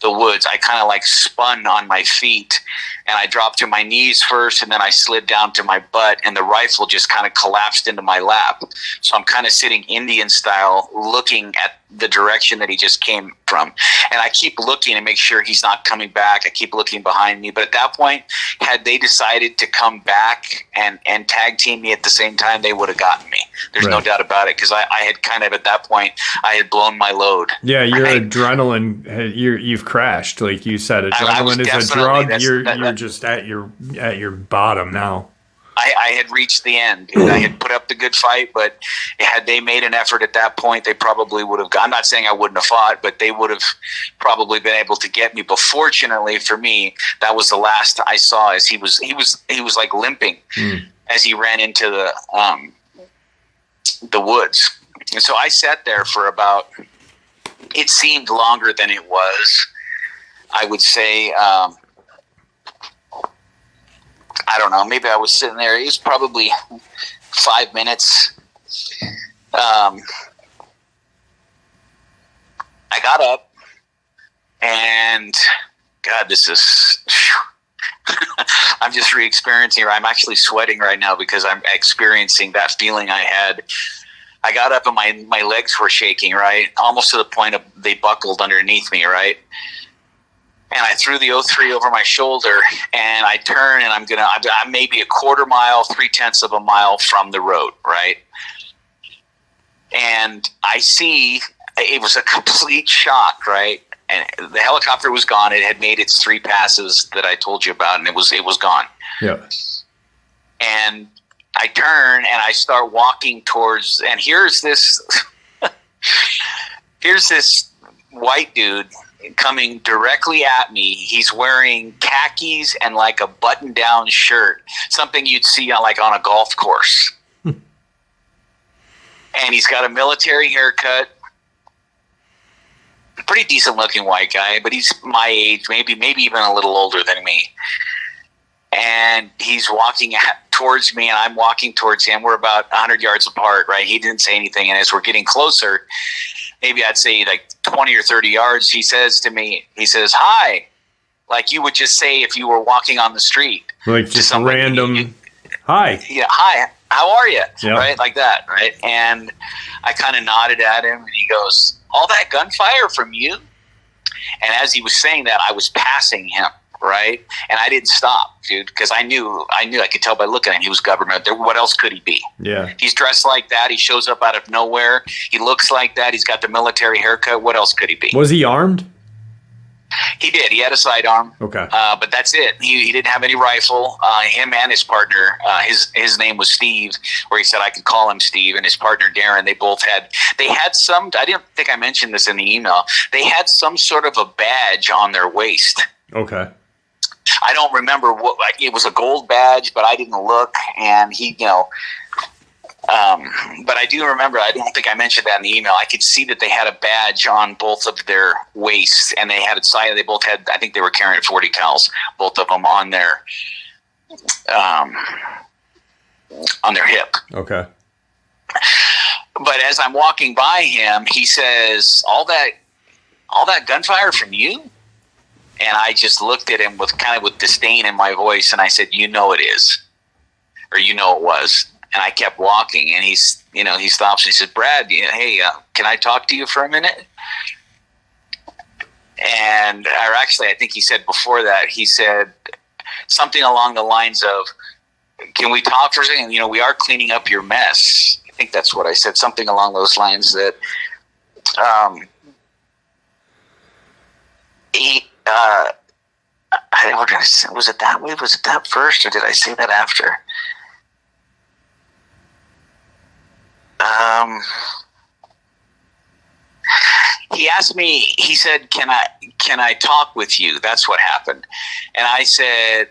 woods, I kind of like spun on my feet, and I dropped to my knees first, and then I slid down to my butt, and the rifle just kind of collapsed into my lap. So I'm kind of sitting Indian style, looking at the direction that he just came from. And I keep looking to make sure he's not coming back. I keep looking behind me. But at that point, had they decided to come back and tag team me at the same time, they would have gotten me. There's no doubt about it, because I had kind of, at that point, I had blown my load. Yeah, your adrenaline, you've crashed. Like you said, adrenaline is a drug. You're just at your bottom now. I had reached the end. I had put up the good fight, but had they made an effort at that point, they probably would have gone. I'm not saying I wouldn't have fought, but they would have probably been able to get me. But fortunately for me, that was the last I saw. As he was like limping as he ran into the woods. And so I sat there for about, it seemed longer than it was. I would say, I don't know, maybe I was sitting there. It was probably 5 minutes. I got up, and God, this is, I'm just re-experiencing, I'm actually sweating right now because I'm experiencing that feeling I had. I got up and my legs were shaking, right? Almost to the point of they buckled underneath me, right? And I threw the 03 over my shoulder, and I turn, and I'm maybe a quarter mile, 0.3 of a mile from the road, right? And I see, it was a complete shock, right? And the helicopter was gone. It had made its 3 passes that I told you about, and it was gone. Yeah. And I turn and I start walking towards, and here's this white dude coming directly at me. He's wearing khakis and like a button-down shirt, something you'd see on a golf course. And he's got a military haircut. Pretty decent-looking white guy, but he's my age, maybe even a little older than me. And he's walking towards me, and I'm walking towards him. We're about 100 yards apart, right? He didn't say anything, and as we're getting closer, maybe I'd say like 20 or 30 yards, he says to me, he says, "Hi," like you would just say if you were walking on the street. Like just a random, "Hi." Yeah, "Hi, how are you?" Yep. Right, like that, right? And I kind of nodded at him, and he goes, "All that gunfire from you?" And as he was saying that, I was passing him, right? And I didn't stop, dude, because I knew I could tell by looking at him he was government. What else could he be? Yeah. He's dressed like that. He shows up out of nowhere. He looks like that. He's got the military haircut. What else could he be? Was he armed? He did. He had a sidearm. Okay. But that's it. He didn't have any rifle. Him and his partner, his name was Steve, where he said I could call him Steve, and his partner Darren, they had some, I didn't think I mentioned this in the email, they had some sort of a badge on their waist. Okay. I don't remember what, it was a gold badge, but I didn't look, and he, but I do remember, I don't think I mentioned that in the email, I could see that they had a badge on both of their waists, and they had it sighted. They both had, I think they were carrying 40 cals, both of them on their on their hip. Okay. But as I'm walking by him, he says, all that gunfire from you? And I just looked at him with disdain in my voice, and I said, "You know it is, or you know it was." And I kept walking, and he stops and he says, "Brad, hey, can I talk to you for a minute?" And or actually, I think he said before that, he said something along the lines of, "Can we talk for a second? We are cleaning up your mess." I think that's what I said, something along those lines. That he. Was it that way? Was it that first, or did I say that after? He asked me. He said, "Can I talk with you?" That's what happened. And I said,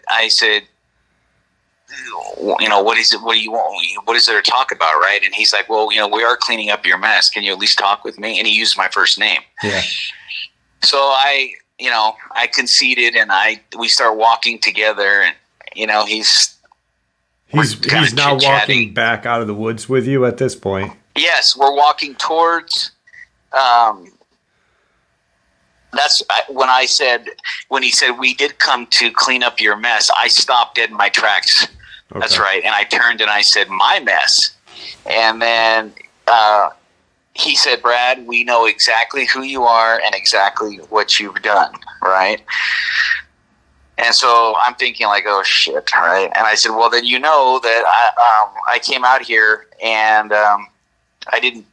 what is it? What do you want? What is there to talk about, right? And he's like, "Well, we are cleaning up your mess. Can you at least talk with me?" And he used my first name. Yeah. So I conceded, and we start walking together, and he's now walking back out of the woods with you at this point. Yes, we're walking towards. That's when he said we did come to clean up your mess. I stopped dead in my tracks. Okay. That's right, and I turned and I said, "My mess," and then. He said, "Brad, we know exactly who you are and exactly what you've done, right?" And so I'm thinking like, "Oh shit," right? And I said, "Well, then that I came out here and I didn't,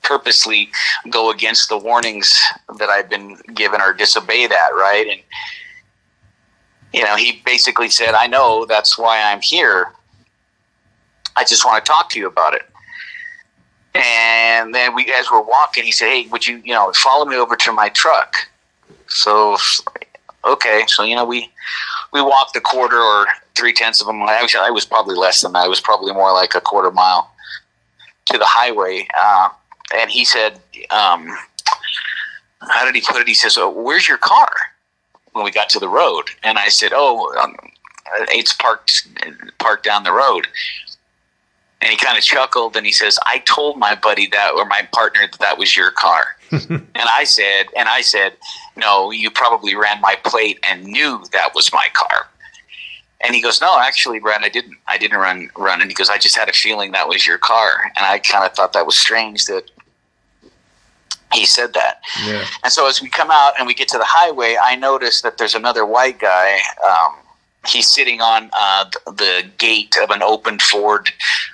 purposely go against the warnings that I've been given or disobey that, right?" And he basically said, "I know, that's why I'm here. I just want to talk to you about it." And then as we're walking, he said, "Hey, would you, follow me over to my truck?" So, okay. So, we walked a quarter or 3/10 of a mile. Actually, I was probably less than that. It was probably more like a quarter mile to the highway. And he said, how did he put it? He says, "Oh, where's your car?" When we got to the road. And I said, it's parked down the road. And he kind of chuckled, and he says, "I told my buddy or my partner that was your car." and I said, "No, you probably ran my plate and knew that was my car." And he goes, "No, actually, Brad, I didn't run." And he goes, "I just had a feeling that was your car." And I kind of thought that was strange that he said that. Yeah. And so as we come out and we get to the highway, I noticed that there's another white guy. He's sitting on the gate of an open Ford,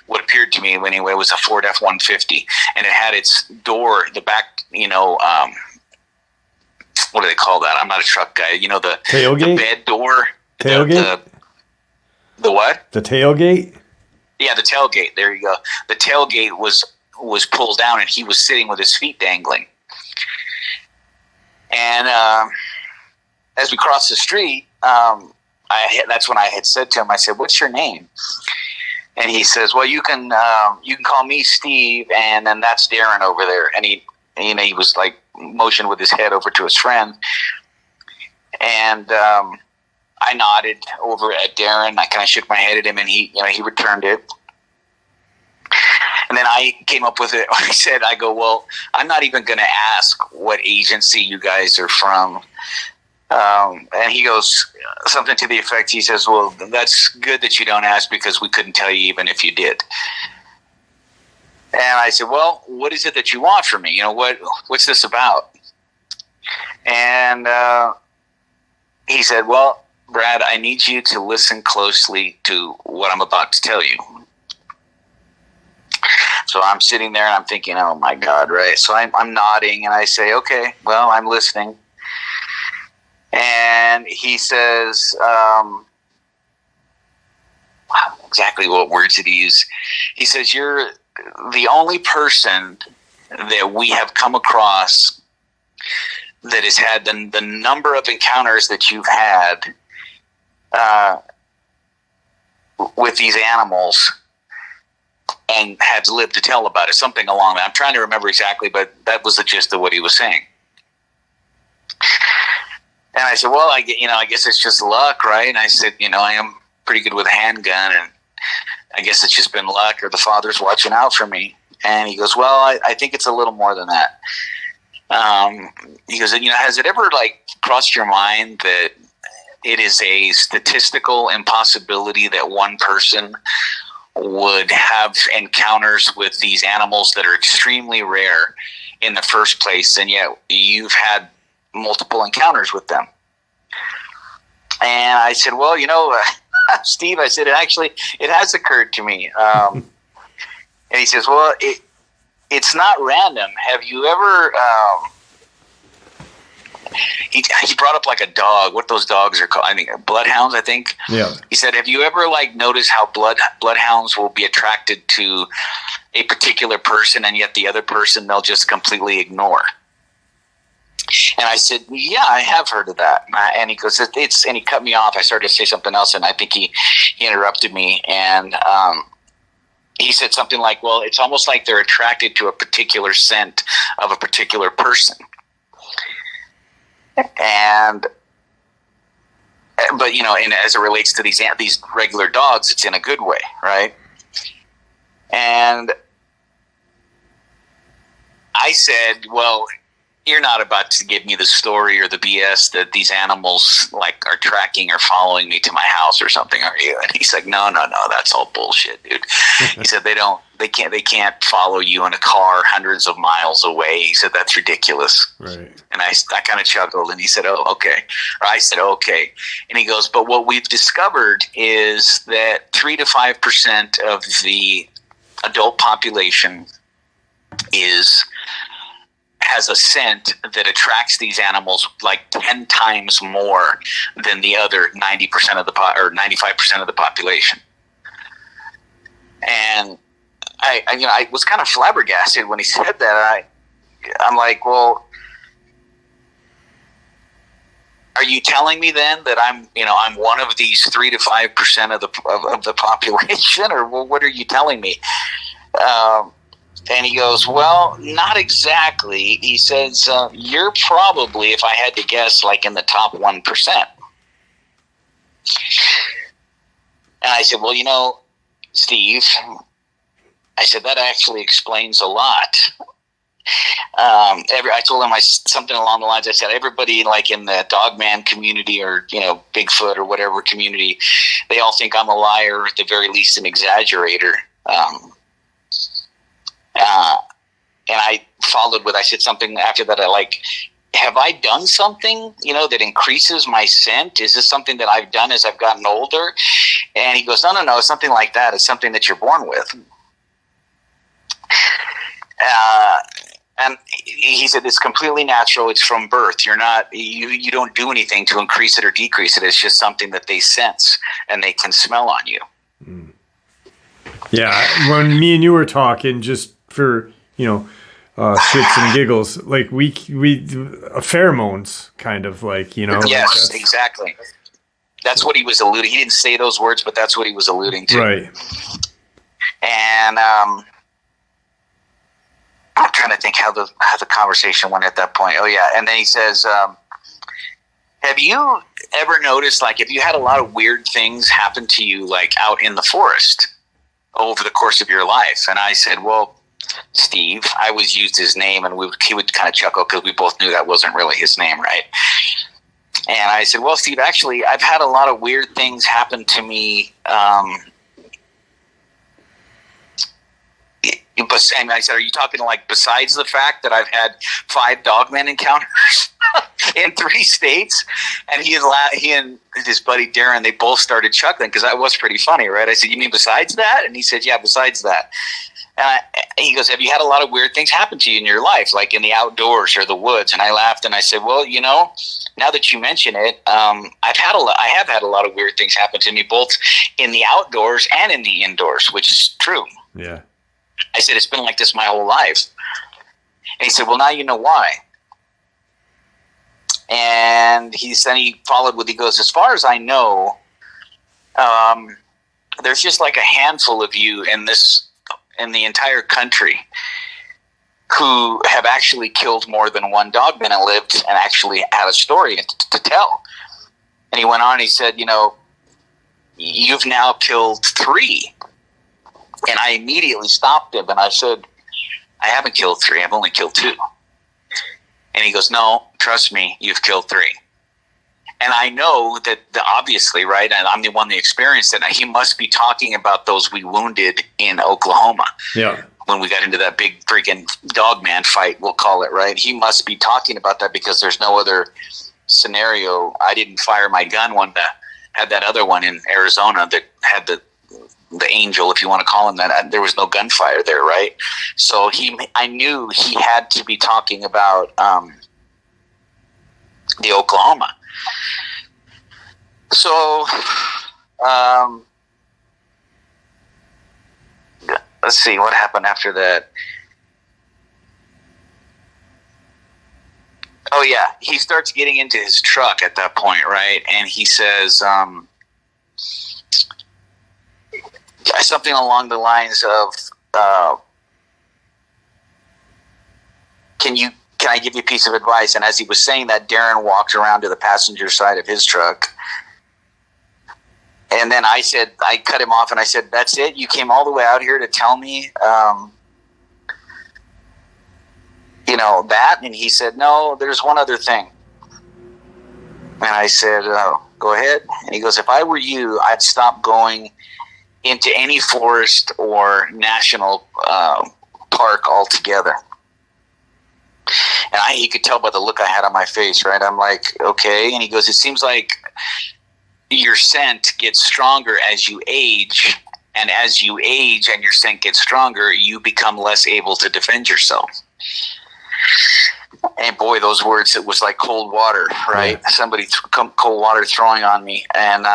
what appeared to me anyway was a Ford F-150, and it had its door, the back, what do they call that? I'm not a truck guy. The tailgate, the bed door, tailgate. The what? The tailgate. Yeah, the tailgate. There you go. The tailgate was pulled down, and he was sitting with his feet dangling. And as we crossed the street. That's when I had said to him, I said, "What's your name?" And he says, "Well, you can call me Steve, and then that's Darren over there." And he was like motioned with his head over to his friend, and I nodded over at Darren. I kind of shook my head at him, and he returned it. And then I came up with it. I go, "Well, I'm not even going to ask what agency you guys are from." And he goes something to the effect, he says, "Well, that's good that you don't ask because we couldn't tell you even if you did." And I said, "Well, what is it that you want from me? What's this about?" And he said, "Well, Brad, I need you to listen closely to what I'm about to tell you." So I'm sitting there and I'm thinking, oh my God, right? So I'm nodding and I say, "Okay, well, I'm listening." And he says, exactly what words did he use? He says, "You're the only person that we have come across that has had the number of encounters that you've had with these animals and had lived to tell about it." Something along that. I'm trying to remember exactly, but that was the gist of what he was saying. And I said, "Well, I guess it's just luck, right?" And I said, "I am pretty good with a handgun." I guess it's just been luck, or the Father's watching out for me. And he goes, well, I think it's a little more than that. He goes, has it ever like crossed your mind that it is a statistical impossibility that one person would have encounters with these animals that are extremely rare in the first place, and yet you've had multiple encounters with them? And I said, well, Steve, I said, it has occurred to me. And he says, well, it's not random. Have you ever, he brought up like a dog, what those dogs are called. I think bloodhounds, I think. Yeah. He said, have you ever like noticed how bloodhounds will be attracted to a particular person, and yet the other person they'll just completely ignore? And I said, yeah, I have heard of that. And he goes, and he cut me off. I started to say something else, and I think he interrupted me. And he said something like, well, it's almost like they're attracted to a particular scent of a particular person. But and as it relates to these regular dogs, it's in a good way, right? And I said, well, you're not about to give me the story or the BS that these animals like are tracking or following me to my house or something, are you? And he's like, no, that's all bullshit, dude. He said they can't follow you in a car hundreds of miles away. He said, that's ridiculous. Right. And I kind of chuckled, and he said, oh, okay. Or I said, okay. And he goes, but what we've discovered is that 3 to 5% of the adult population has a scent that attracts these animals like 10 times more than the other 90% of or 95% of the population. And I was kind of flabbergasted when he said that. I'm like, well, are you telling me then that I'm one of these 3 to 5% of the population, or well, what are you telling me? And he goes, well, not exactly. He says, you're probably, if I had to guess, like in the top 1%. And I said, well, Steve, I said, that actually explains a lot. I told him something along the lines. I said, everybody like in the Dogman community or, Bigfoot or whatever community, they all think I'm a liar, or at the very least an exaggerator. And I followed with, I said something after that. Have I done something, that increases my scent? Is this something that I've done as I've gotten older? And he goes, no, it's something like that. It's something that you're born with. And he said, it's completely natural. It's from birth. You're not, you don't do anything to increase it or decrease it. It's just something that they sense and they can smell on you. Mm. Yeah. When me and you were talking, just for, shits and giggles, like we pheromones kind of like, Yes, exactly. That's what he was alluding. He didn't say those words, but that's what he was alluding to. Right. And I'm trying to think how the conversation went at that point. Oh yeah. And then he says, have you ever noticed, like, if you had a lot of weird things happen to you, like out in the forest over the course of your life? And I said, well, Steve, I always used his name, and he would kind of chuckle because we both knew that wasn't really his name, right? And I said, well, Steve, actually, I've had a lot of weird things happen to me. And I said, are you talking like besides the fact that I've had 5 Dogman encounters in 3 states? And he and his buddy Darren, they both started chuckling because that was pretty funny, right? I said, you mean besides that? And he said, yeah, besides that. And he goes, have you had a lot of weird things happen to you in your life, like in the outdoors or the woods? And I laughed and I said, well, now that you mention it, I have had a lot of weird things happen to me, both in the outdoors and in the indoors, which is true. Yeah. I said, it's been like this my whole life. And he said, well, now you know why. And he followed with, he goes, as far as I know, there's just like a handful of you in the entire country who have actually killed more than one dogman and lived and actually had a story to tell. And he went on, he said, you've now killed 3 And I immediately stopped him and I said, I haven't killed 3. I've only killed 2. And he goes, no, trust me, you've killed 3. And I know that obviously, right, and I'm the one that experienced it, he must be talking about those we wounded in Oklahoma. Yeah. When we got into that big freaking Dogman fight, we'll call it, right? He must be talking about that because there's no other scenario. I didn't fire my gun when had that other one in Arizona that had the angel, if you want to call him that. There was no gunfire there, right? So I knew he had to be talking about the Oklahoma. So, let's see what happened after that. Oh yeah, he starts getting into his truck at that point, right? And he says something along the lines of, "Can I give you a piece of advice?" And as he was saying that, Darren walked around to the passenger side of his truck. And then I cut him off and I said, that's it? You came all the way out here to tell me, that? And he said, no, there's one other thing. And I said, go ahead. And he goes, if I were you, I'd stop going into any forest or national park altogether. And he could tell by the look I had on my face, right? I'm like, okay. And he goes, it seems like your scent gets stronger as you age. And as you age and your scent gets stronger, you become less able to defend yourself. And boy, those words, it was like cold water, right? Yeah. Somebody cold water throwing on me. And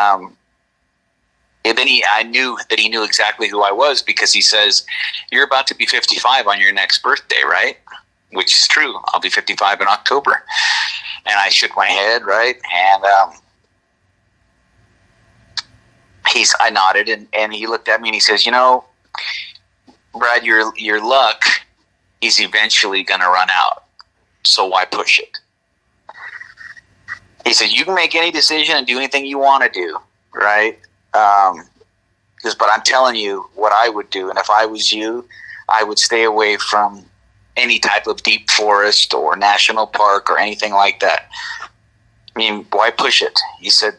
then I knew that he knew exactly who I was because he says, you're about to be 55 on your next birthday, right? Which is true. I'll be 55 in October. And I shook my head, right? And I nodded, and he looked at me and he says, Brad, your luck is eventually going to run out. So why push it? He said, you can make any decision and do anything you want to do, right? But I'm telling you what I would do. And if I was you, I would stay away from any type of deep forest or national park or anything like that. I mean, why push it? He said,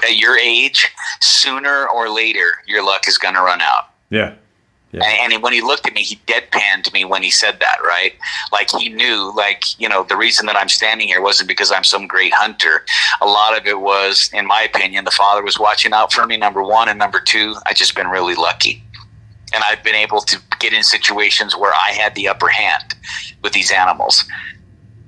at your age, sooner or later, your luck is going to run out. Yeah. Yeah. And when he looked at me, he deadpanned me when he said that, right? Like he knew, the reason that I'm standing here wasn't because I'm some great hunter. A lot of it was, in my opinion, the Father was watching out for me, number one. And number two, I just been really lucky. And I've been able to get in situations where I had the upper hand with these animals.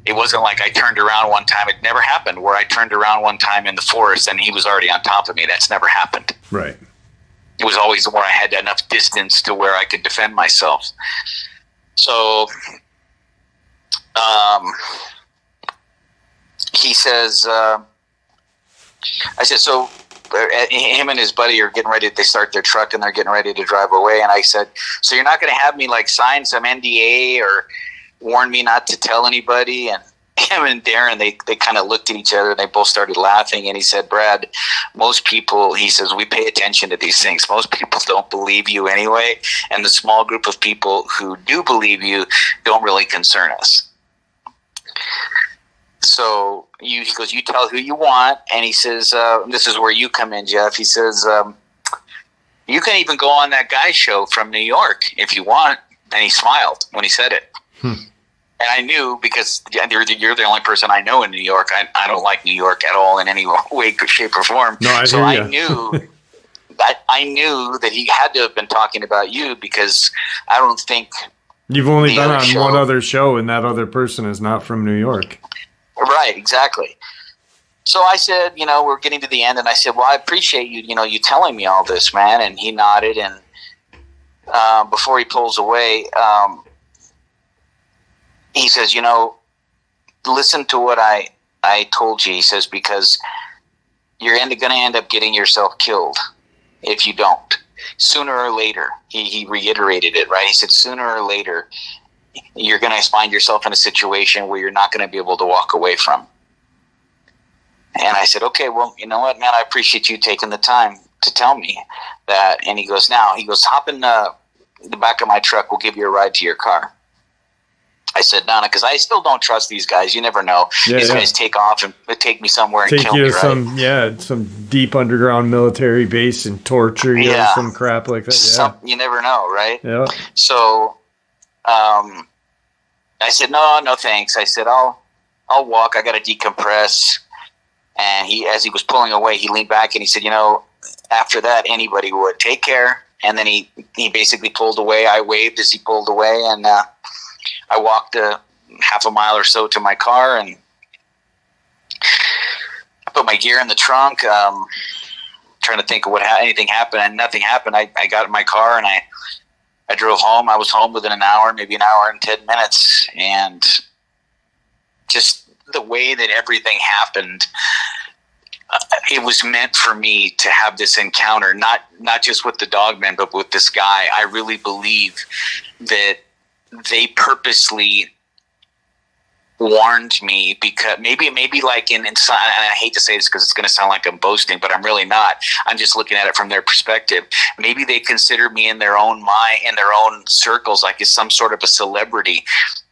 It wasn't like I turned around one time. It never happened where I turned around one time in the forest and he was already on top of me. That's never happened. Right. It was always where I had enough distance to where I could defend myself. So he says, I said, so him and his buddy are getting ready. They start their truck and they're getting ready to drive away. And I said, so you're not going to have me sign some NDA or warn me not to tell anybody? And him and Darren, they kind of looked at each other and they both started laughing. And he said, Brad, most people, he says, we pay attention to these things. Most people don't believe you anyway. And the small group of people who do believe you don't really concern us. So he goes, you tell who you want. And he says, this is where you come in, Jeff. He says, you can even go on that guy's show from New York if you want. And he smiled when he said it. And I knew, because you're the only person I know in New York. I don't like New York at all in any way, shape, or form. No, I knew that he had to have been talking about you, because I don't think you've only been on one other show, and that other person is not from New York. Right, exactly. So I said, we're getting to the end, and I said, well, I appreciate you, you telling me all this, man. And he nodded, and before he pulls away, he says, listen to what I told you. He says, because you're going to end up getting yourself killed if you don't. Sooner or later, he reiterated it, right? He said, sooner or later, you're going to find yourself in a situation where you're not going to be able to walk away from. And I said, okay, well, you know what, man, I appreciate you taking the time. to tell me that. And he goes, hop in the back of my truck. We'll give you a ride to your car. I said, no, because I still don't trust these guys. You never know. These guys take off and take me somewhere and kill me, right? Some deep underground military base and torture you or some crap like that. You never know, right? Yeah. So I said, no, thanks. I said, I'll walk. I got to decompress. And as he was pulling away, he leaned back and he said, after that, anybody would. Take care. And then he basically pulled away. I waved as he pulled away, and I walked half a mile or so to my car, and I put my gear in the trunk, trying to think of anything happened, and nothing happened. I got in my car, and I drove home. I was home within an hour, maybe an hour and 10 minutes, and just the way that everything happened, it was meant for me to have this encounter, not just with the Dogman, but with this guy. I really believe that they purposely warned me, because maybe like in and I hate to say this because it's going to sound like I'm boasting, but I'm really not. I'm just looking at it from their perspective. Maybe they consider me in their own mind, in their own circles, like as some sort of a celebrity,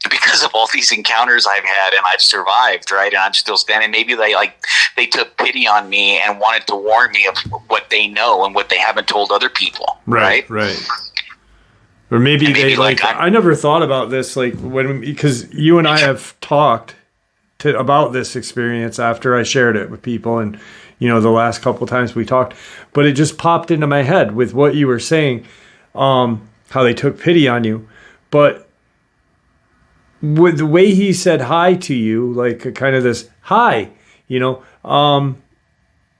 because of all these encounters I've had and I've survived, right? And I'm still standing. Maybe they took pity on me and wanted to warn me of what they know and what they haven't told other people, right? Right. Or maybe they I never thought about this, because you and I have talked about this experience after I shared it with people, and the last couple of times we talked, but it just popped into my head with what you were saying, how they took pity on you, but with the way he said hi to you, like kind of this hi,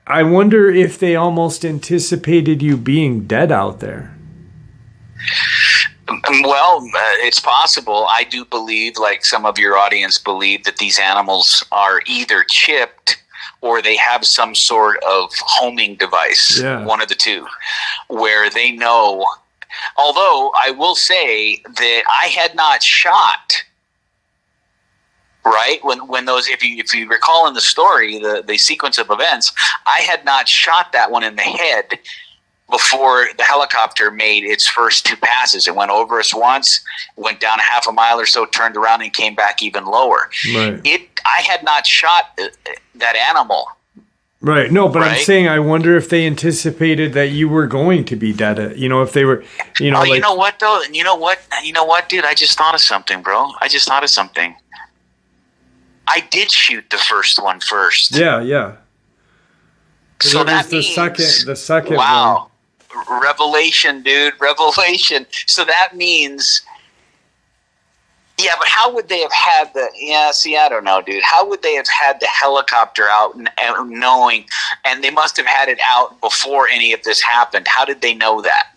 I wonder if they almost anticipated you being dead out there. Well, it's possible. I do believe, like some of your audience believe, that these animals are either chipped or they have some sort of homing device, one of the two, where they know. Although I will say that I had not shot, right? When those, if you recall in the story, the sequence of events, I had not shot that one in the head before the helicopter made its first two passes. It went over us once, went down a half a mile or so, turned around and came back even lower. Right. I had not shot that animal. Right. No, but I'm saying I wonder if they anticipated that you were going to be dead. If they were, you know what though? You know what, dude? I just thought of something, bro. I did shoot the first one first. Yeah. So that means the second wow. one. Revelation, dude. Revelation. So that means, but how would they have had I don't know, dude. How would they have had the helicopter out and knowing, and they must have had it out before any of this happened. How did they know that?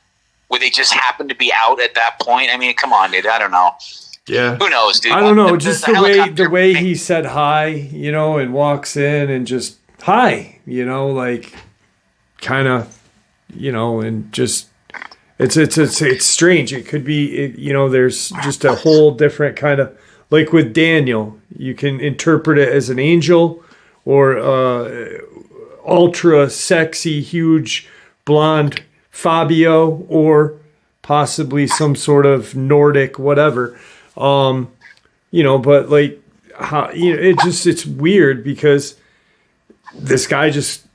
Would they just happen to be out at that point? I mean, come on, dude. I don't know. Yeah. Who knows, dude? I don't know. Just the way he said hi, and walks in and just hi, kind of, and just it's strange. It could be, there's just a whole different kind of, like with Daniel, you can interpret it as an angel or ultra sexy, huge blonde Fabio, or possibly some sort of Nordic whatever. But like how, it's weird because this guy just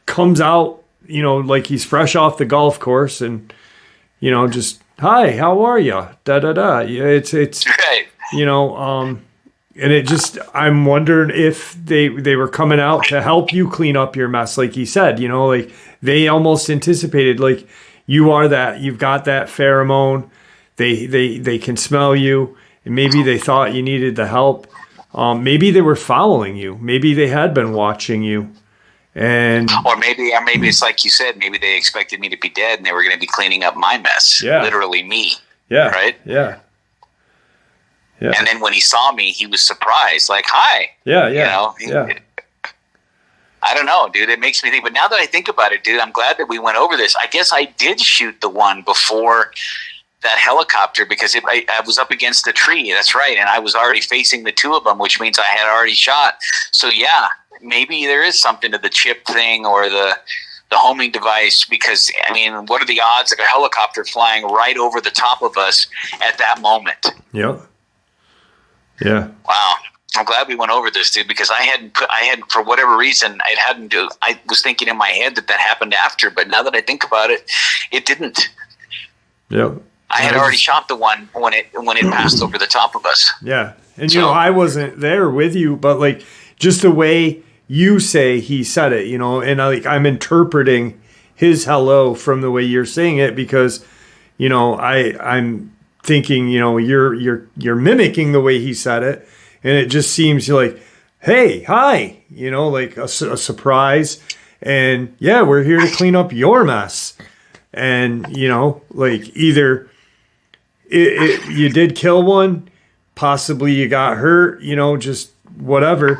comes out, like he's fresh off the golf course and, just, hi, how are you? Da, da, da. Yeah, it's, right. And it just, I'm wondering if they were coming out to help you clean up your mess. Like he said, like they almost anticipated, like you've got that pheromone. They can smell you. And maybe they thought you needed the help. Maybe they were following you. Maybe they had been watching you. Or maybe it's like you said, maybe they expected me to be dead and they were going to be cleaning up my mess. Yeah. Literally me. Yeah. Right? Yeah. Yeah. And then when he saw me, he was surprised, like, hi. Yeah. I don't know, dude. It makes me think. But now that I think about it, dude, I'm glad that we went over this. I guess I did shoot the one before that helicopter because I was up against the tree. That's right. And I was already facing the two of them, which means I had already shot. So, yeah, maybe there is something to the chip thing or the the homing device, because, I mean, what are the odds of a helicopter flying right over the top of us at that moment? Yep. Yeah. Wow. I'm glad we went over this, dude, because I hadn't, for whatever reason, I was thinking in my head that happened after, but now that I think about it, it didn't. Yep. I had already shot the one when it passed over the top of us. Yeah. And, you know, I wasn't there with you, but, like, just the way you say he said it, you know, and I'm interpreting his hello from the way you're saying it, because, you know, I'm thinking, you know, you're mimicking the way he said it, and it just seems like, hey, hi, you know, like a surprise, and yeah, we're here to clean up your mess. And, you know, like, either you did kill one, possibly you got hurt, you know, just whatever.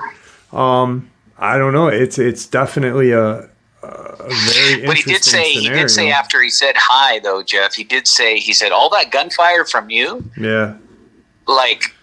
I don't know. It's definitely a very interesting But he did say after he said hi, though, Jeff, he said, all that gunfire from you? Yeah. Like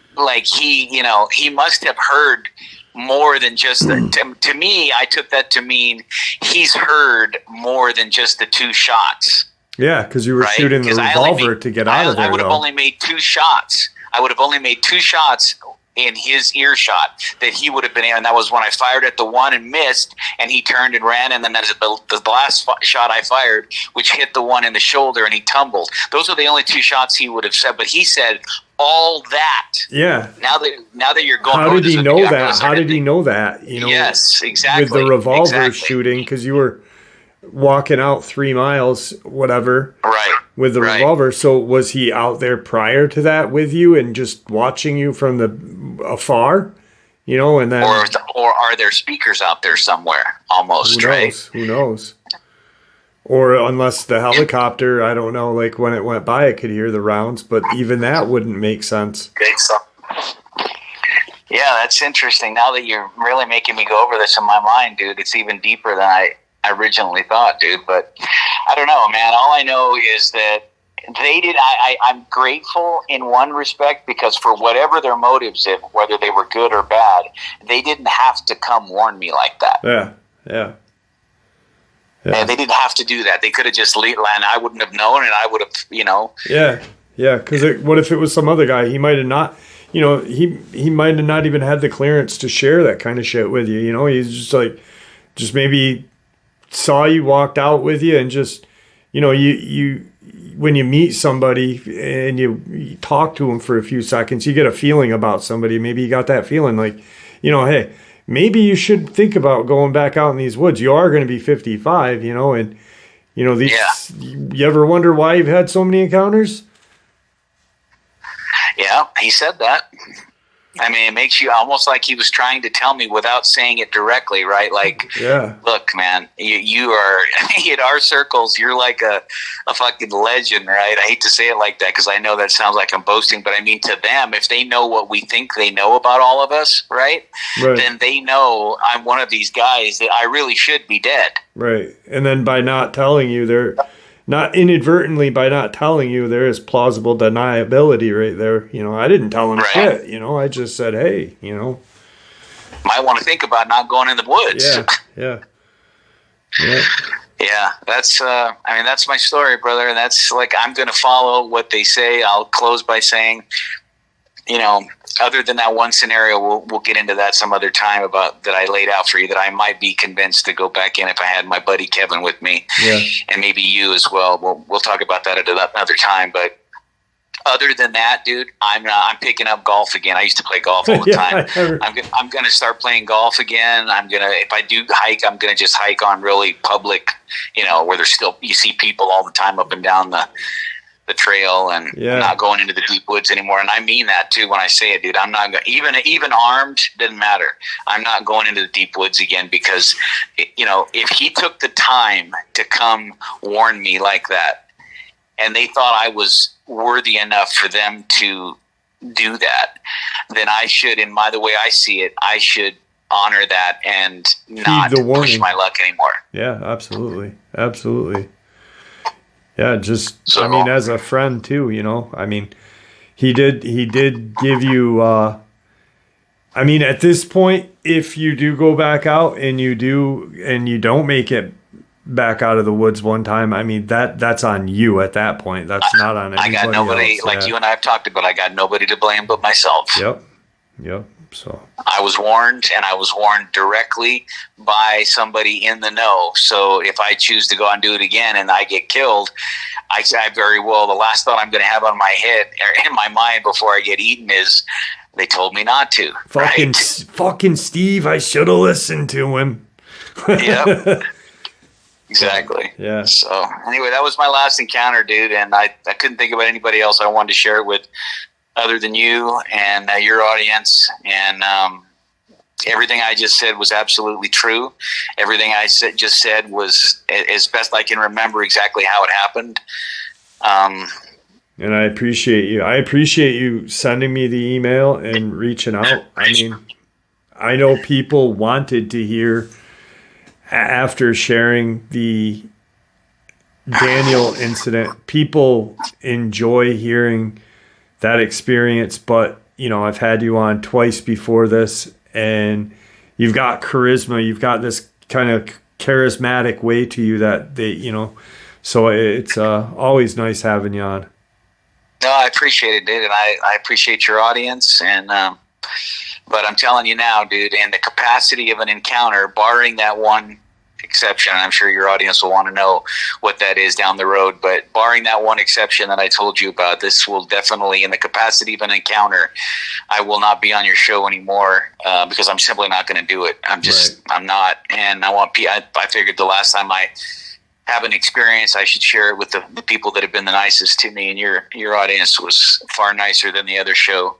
he, you know, he must have heard more than just to me, I took that to mean he's heard more than just the 2 shots. Yeah, because you were shooting the revolver to get out of there. I would have only made 2 shots. I would have only made 2 shots in his earshot that he would have been in, and that was when I fired at the one and missed, and he turned and ran, and then there's the last shot I fired, which hit the one in the shoulder, and he tumbled. Those are the only 2 shots he would have said, but he said all that. Yeah. Now that you're going, how did he know that? How did he know that? You know, yes, exactly. With the revolver shooting, because you were walking out 3 miles, whatever. Right. With the revolver. So was he out there prior to that with you and just watching you from the afar? You know, and then or are there speakers out there somewhere? Almost, who knows? right? Who knows? Or unless the helicopter, I don't know, like when it went by, it could hear the rounds, but even that wouldn't make sense. Yeah, that's interesting. Now that you're really making me go over this in my mind, dude, it's even deeper than I originally thought, dude. But I don't know, man. All I know is that they did. I'm grateful in one respect, because for whatever their motives, whether they were good or bad, they didn't have to come warn me like that. Yeah. And they didn't have to do that. They could have just and I wouldn't have known, and I would have, you know. Yeah. Because what if it was some other guy? He might have not. You know, he might have not even had the clearance to share that kind of shit with you. You know, he's just maybe saw you, walked out with you, and just, you know, you when you meet somebody and you talk to them for a few seconds, you get a feeling about somebody. Maybe you got that feeling, like, you know, hey, maybe you should think about going back out in these woods. You are going to be 55, you know, and, you know, you ever wonder why you've had so many encounters? Yeah, he said that. I mean, it makes you almost like he was trying to tell me without saying it directly, right? Like, yeah. Look, man, you are, in our circles, you're like a fucking legend, right? I hate to say it like that, because I know that sounds like I'm boasting, but I mean, to them, if they know what we think they know about all of us, right? Then they know I'm one of these guys that I really should be dead. Right. And then by not telling you, there is plausible deniability right there. You know, I didn't tell him shit. You know, I just said, hey, you know, might want to think about not going in the woods. Yeah. That's that's my story, brother. And that's, like, I'm going to follow what they say. I'll close by saying, you know, other than that one scenario, we'll get into that some other time, about that I laid out for you, that I might be convinced to go back in if I had my buddy Kevin with me, and maybe you as well. We'll talk about that at another time. But other than that, dude, I'm picking up golf again. I used to play golf all the time. I'm gonna start playing golf again. If I do hike, I'm gonna just hike on really public, you know, where you see people all the time up and down the trail, and not going into the deep woods anymore. And I mean that too when I say it, dude. I'm not going, even armed, doesn't matter. I'm not going into the deep woods again, because, you know, if he took the time to come warn me like that, and they thought I was worthy enough for them to do that, then I should, the way I see it, I should honor that and not push my luck anymore. Yeah, absolutely. Yeah, I mean, as a friend too, you know, I mean, he did give you, I mean, at this point, if you do go back out and you don't make it back out of the woods one time, I mean, that's on you at that point. That's not on anybody I got nobody, else. like you and I have talked about, I got nobody to blame but myself. Yep. So I was warned, and I was warned directly by somebody in the know. So if I choose to go and do it again and I get killed, I very well, the last thought I'm going to have on my head or in my mind before I get eaten is, they told me not to. Fucking Steve, I should have listened to him. Yep. Exactly. Yeah. So anyway, that was my last encounter, dude, and I couldn't think about anybody else I wanted to share it with other than you and your audience. And everything I just said was absolutely true. Everything I just said was, as best I can remember, exactly how it happened. And I appreciate you. I appreciate you sending me the email and reaching out. I mean, I know people wanted to hear, after sharing the Daniel incident, people enjoy hearing that experience. But, you know, I've had you on twice before this, and you've got charisma. You've got this kind of charismatic way to you that they, you know, so it's always nice having you on. No, I appreciate it, dude, and I appreciate your audience. And but I'm telling you now, dude, in the capacity of an encounter, barring that one exception, and I'm sure your audience will want to know what that is down the road, but barring that one exception that I told you about, this will definitely, in the capacity of an encounter, I will not be on your show anymore because I'm simply not going to do it. I'm not, and I figured the last time I have an experience, I should share it with the people that have been the nicest to me, and your audience was far nicer than the other show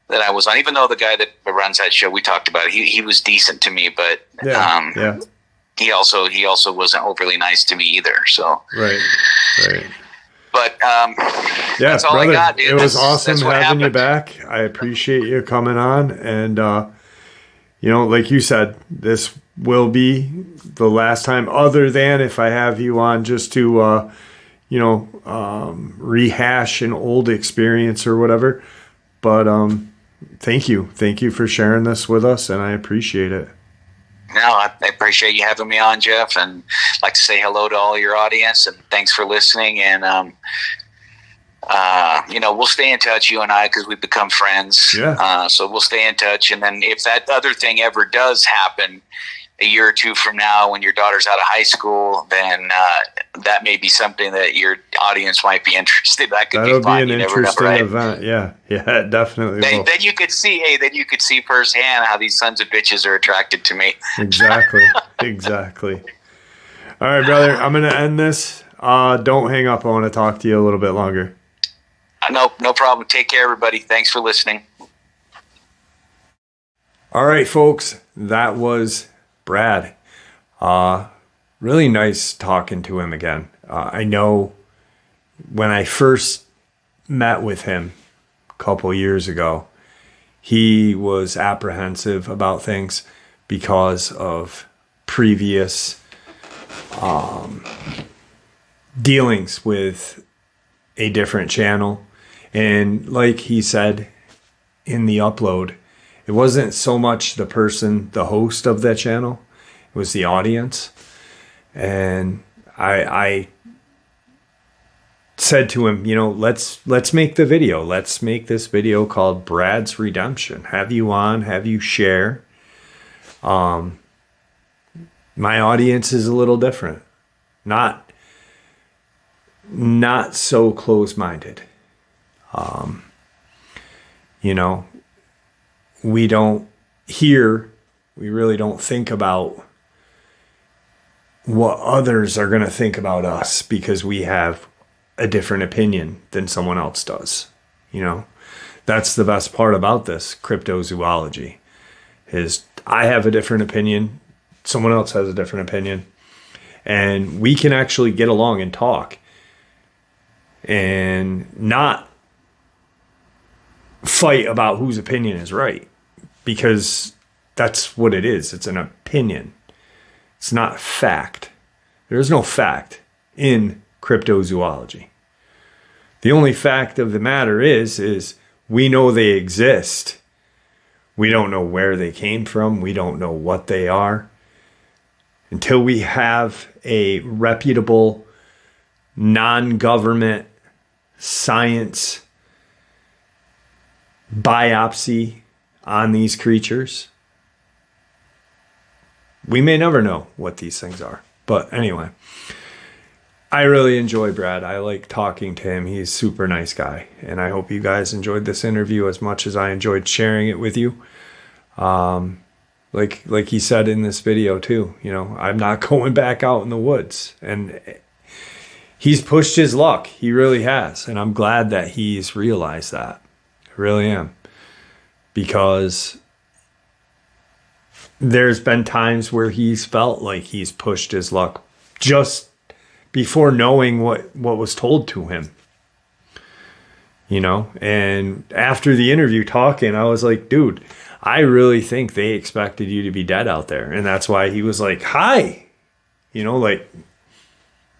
that I was on. Even though the guy that runs that show, we talked about it, he was decent to me, but he also wasn't overly nice to me either. So right. But that's all, brother, I got, dude. It was awesome having you back. I appreciate you coming on, and you know, like you said, this will be the last time, other than if I have you on just to, you know, rehash an old experience or whatever. But thank you for sharing this with us, and I appreciate it. No, I appreciate you having me on, Jeff, and I'd like to say hello to all your audience, and thanks for listening. And you know, we'll stay in touch, you and I, because we've become friends. Yeah. So we'll stay in touch, and then if that other thing ever does happen a year or two from now, when your daughter's out of high school, then that may be something that your audience might be interested. That'll be an interesting event. Yeah, definitely. Then you could see firsthand how these sons of bitches are attracted to me. Exactly. All right, brother. I'm gonna end this. Don't hang up. I want to talk to you a little bit longer. No problem. Take care, everybody. Thanks for listening. All right, folks. That was Brad. Really nice talking to him again. I know when I first met with him a couple years ago, he was apprehensive about things because of previous dealings with a different channel. And like he said in the upload, it wasn't so much the person, the host of that channel, it was the audience. And I said to him, you know, let's make the video. Let's make this video called Brad's Redemption. Have you on, have you share. My audience is a little different. Not so close-minded. You know, we really don't think about what others are going to think about us because we have a different opinion than someone else does. You know, that's the best part about this cryptozoology is I have a different opinion. Someone else has a different opinion, and we can actually get along and talk and not fight about whose opinion is right, because that's what it is. It's an opinion. It's not fact. There is no fact in cryptozoology. The only fact of the matter is we know they exist. We don't know where they came from. We don't know what they are. until we have a reputable, non-government science biopsy on these creatures, we may never know what these things are. But anyway, I really enjoy Brad. I like talking to him. He's a super nice guy. And I hope you guys enjoyed this interview as much as I enjoyed sharing it with you. Like he said in this video too, you know, I'm not going back out in the woods. And he's pushed his luck. He really has. And I'm glad that he's realized that. I really am. Because there's been times where he's felt like he's pushed his luck just before knowing what was told to him. You know, and after the interview talking, I was like, dude, I really think they expected you to be dead out there. And that's why he was like, hi, you know, like,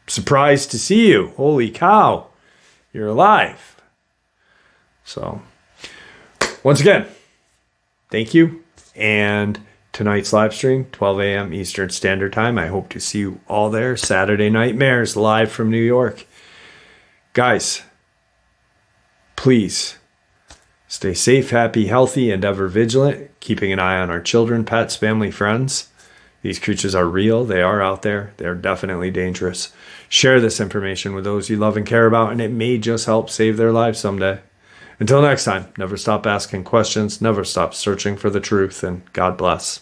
surprised to see you. Holy cow, you're alive. So once again, thank you. And tonight's live stream, 12 a.m. Eastern Standard Time. I hope to see you all there. Saturday Nightmares live from New York. Guys, please stay safe, happy, healthy, and ever vigilant, keeping an eye on our children, pets, family, friends. These creatures are real. They are out there. They're definitely dangerous. Share this information with those you love and care about, and it may just help save their lives someday. Until next time, never stop asking questions, never stop searching for the truth, and God bless.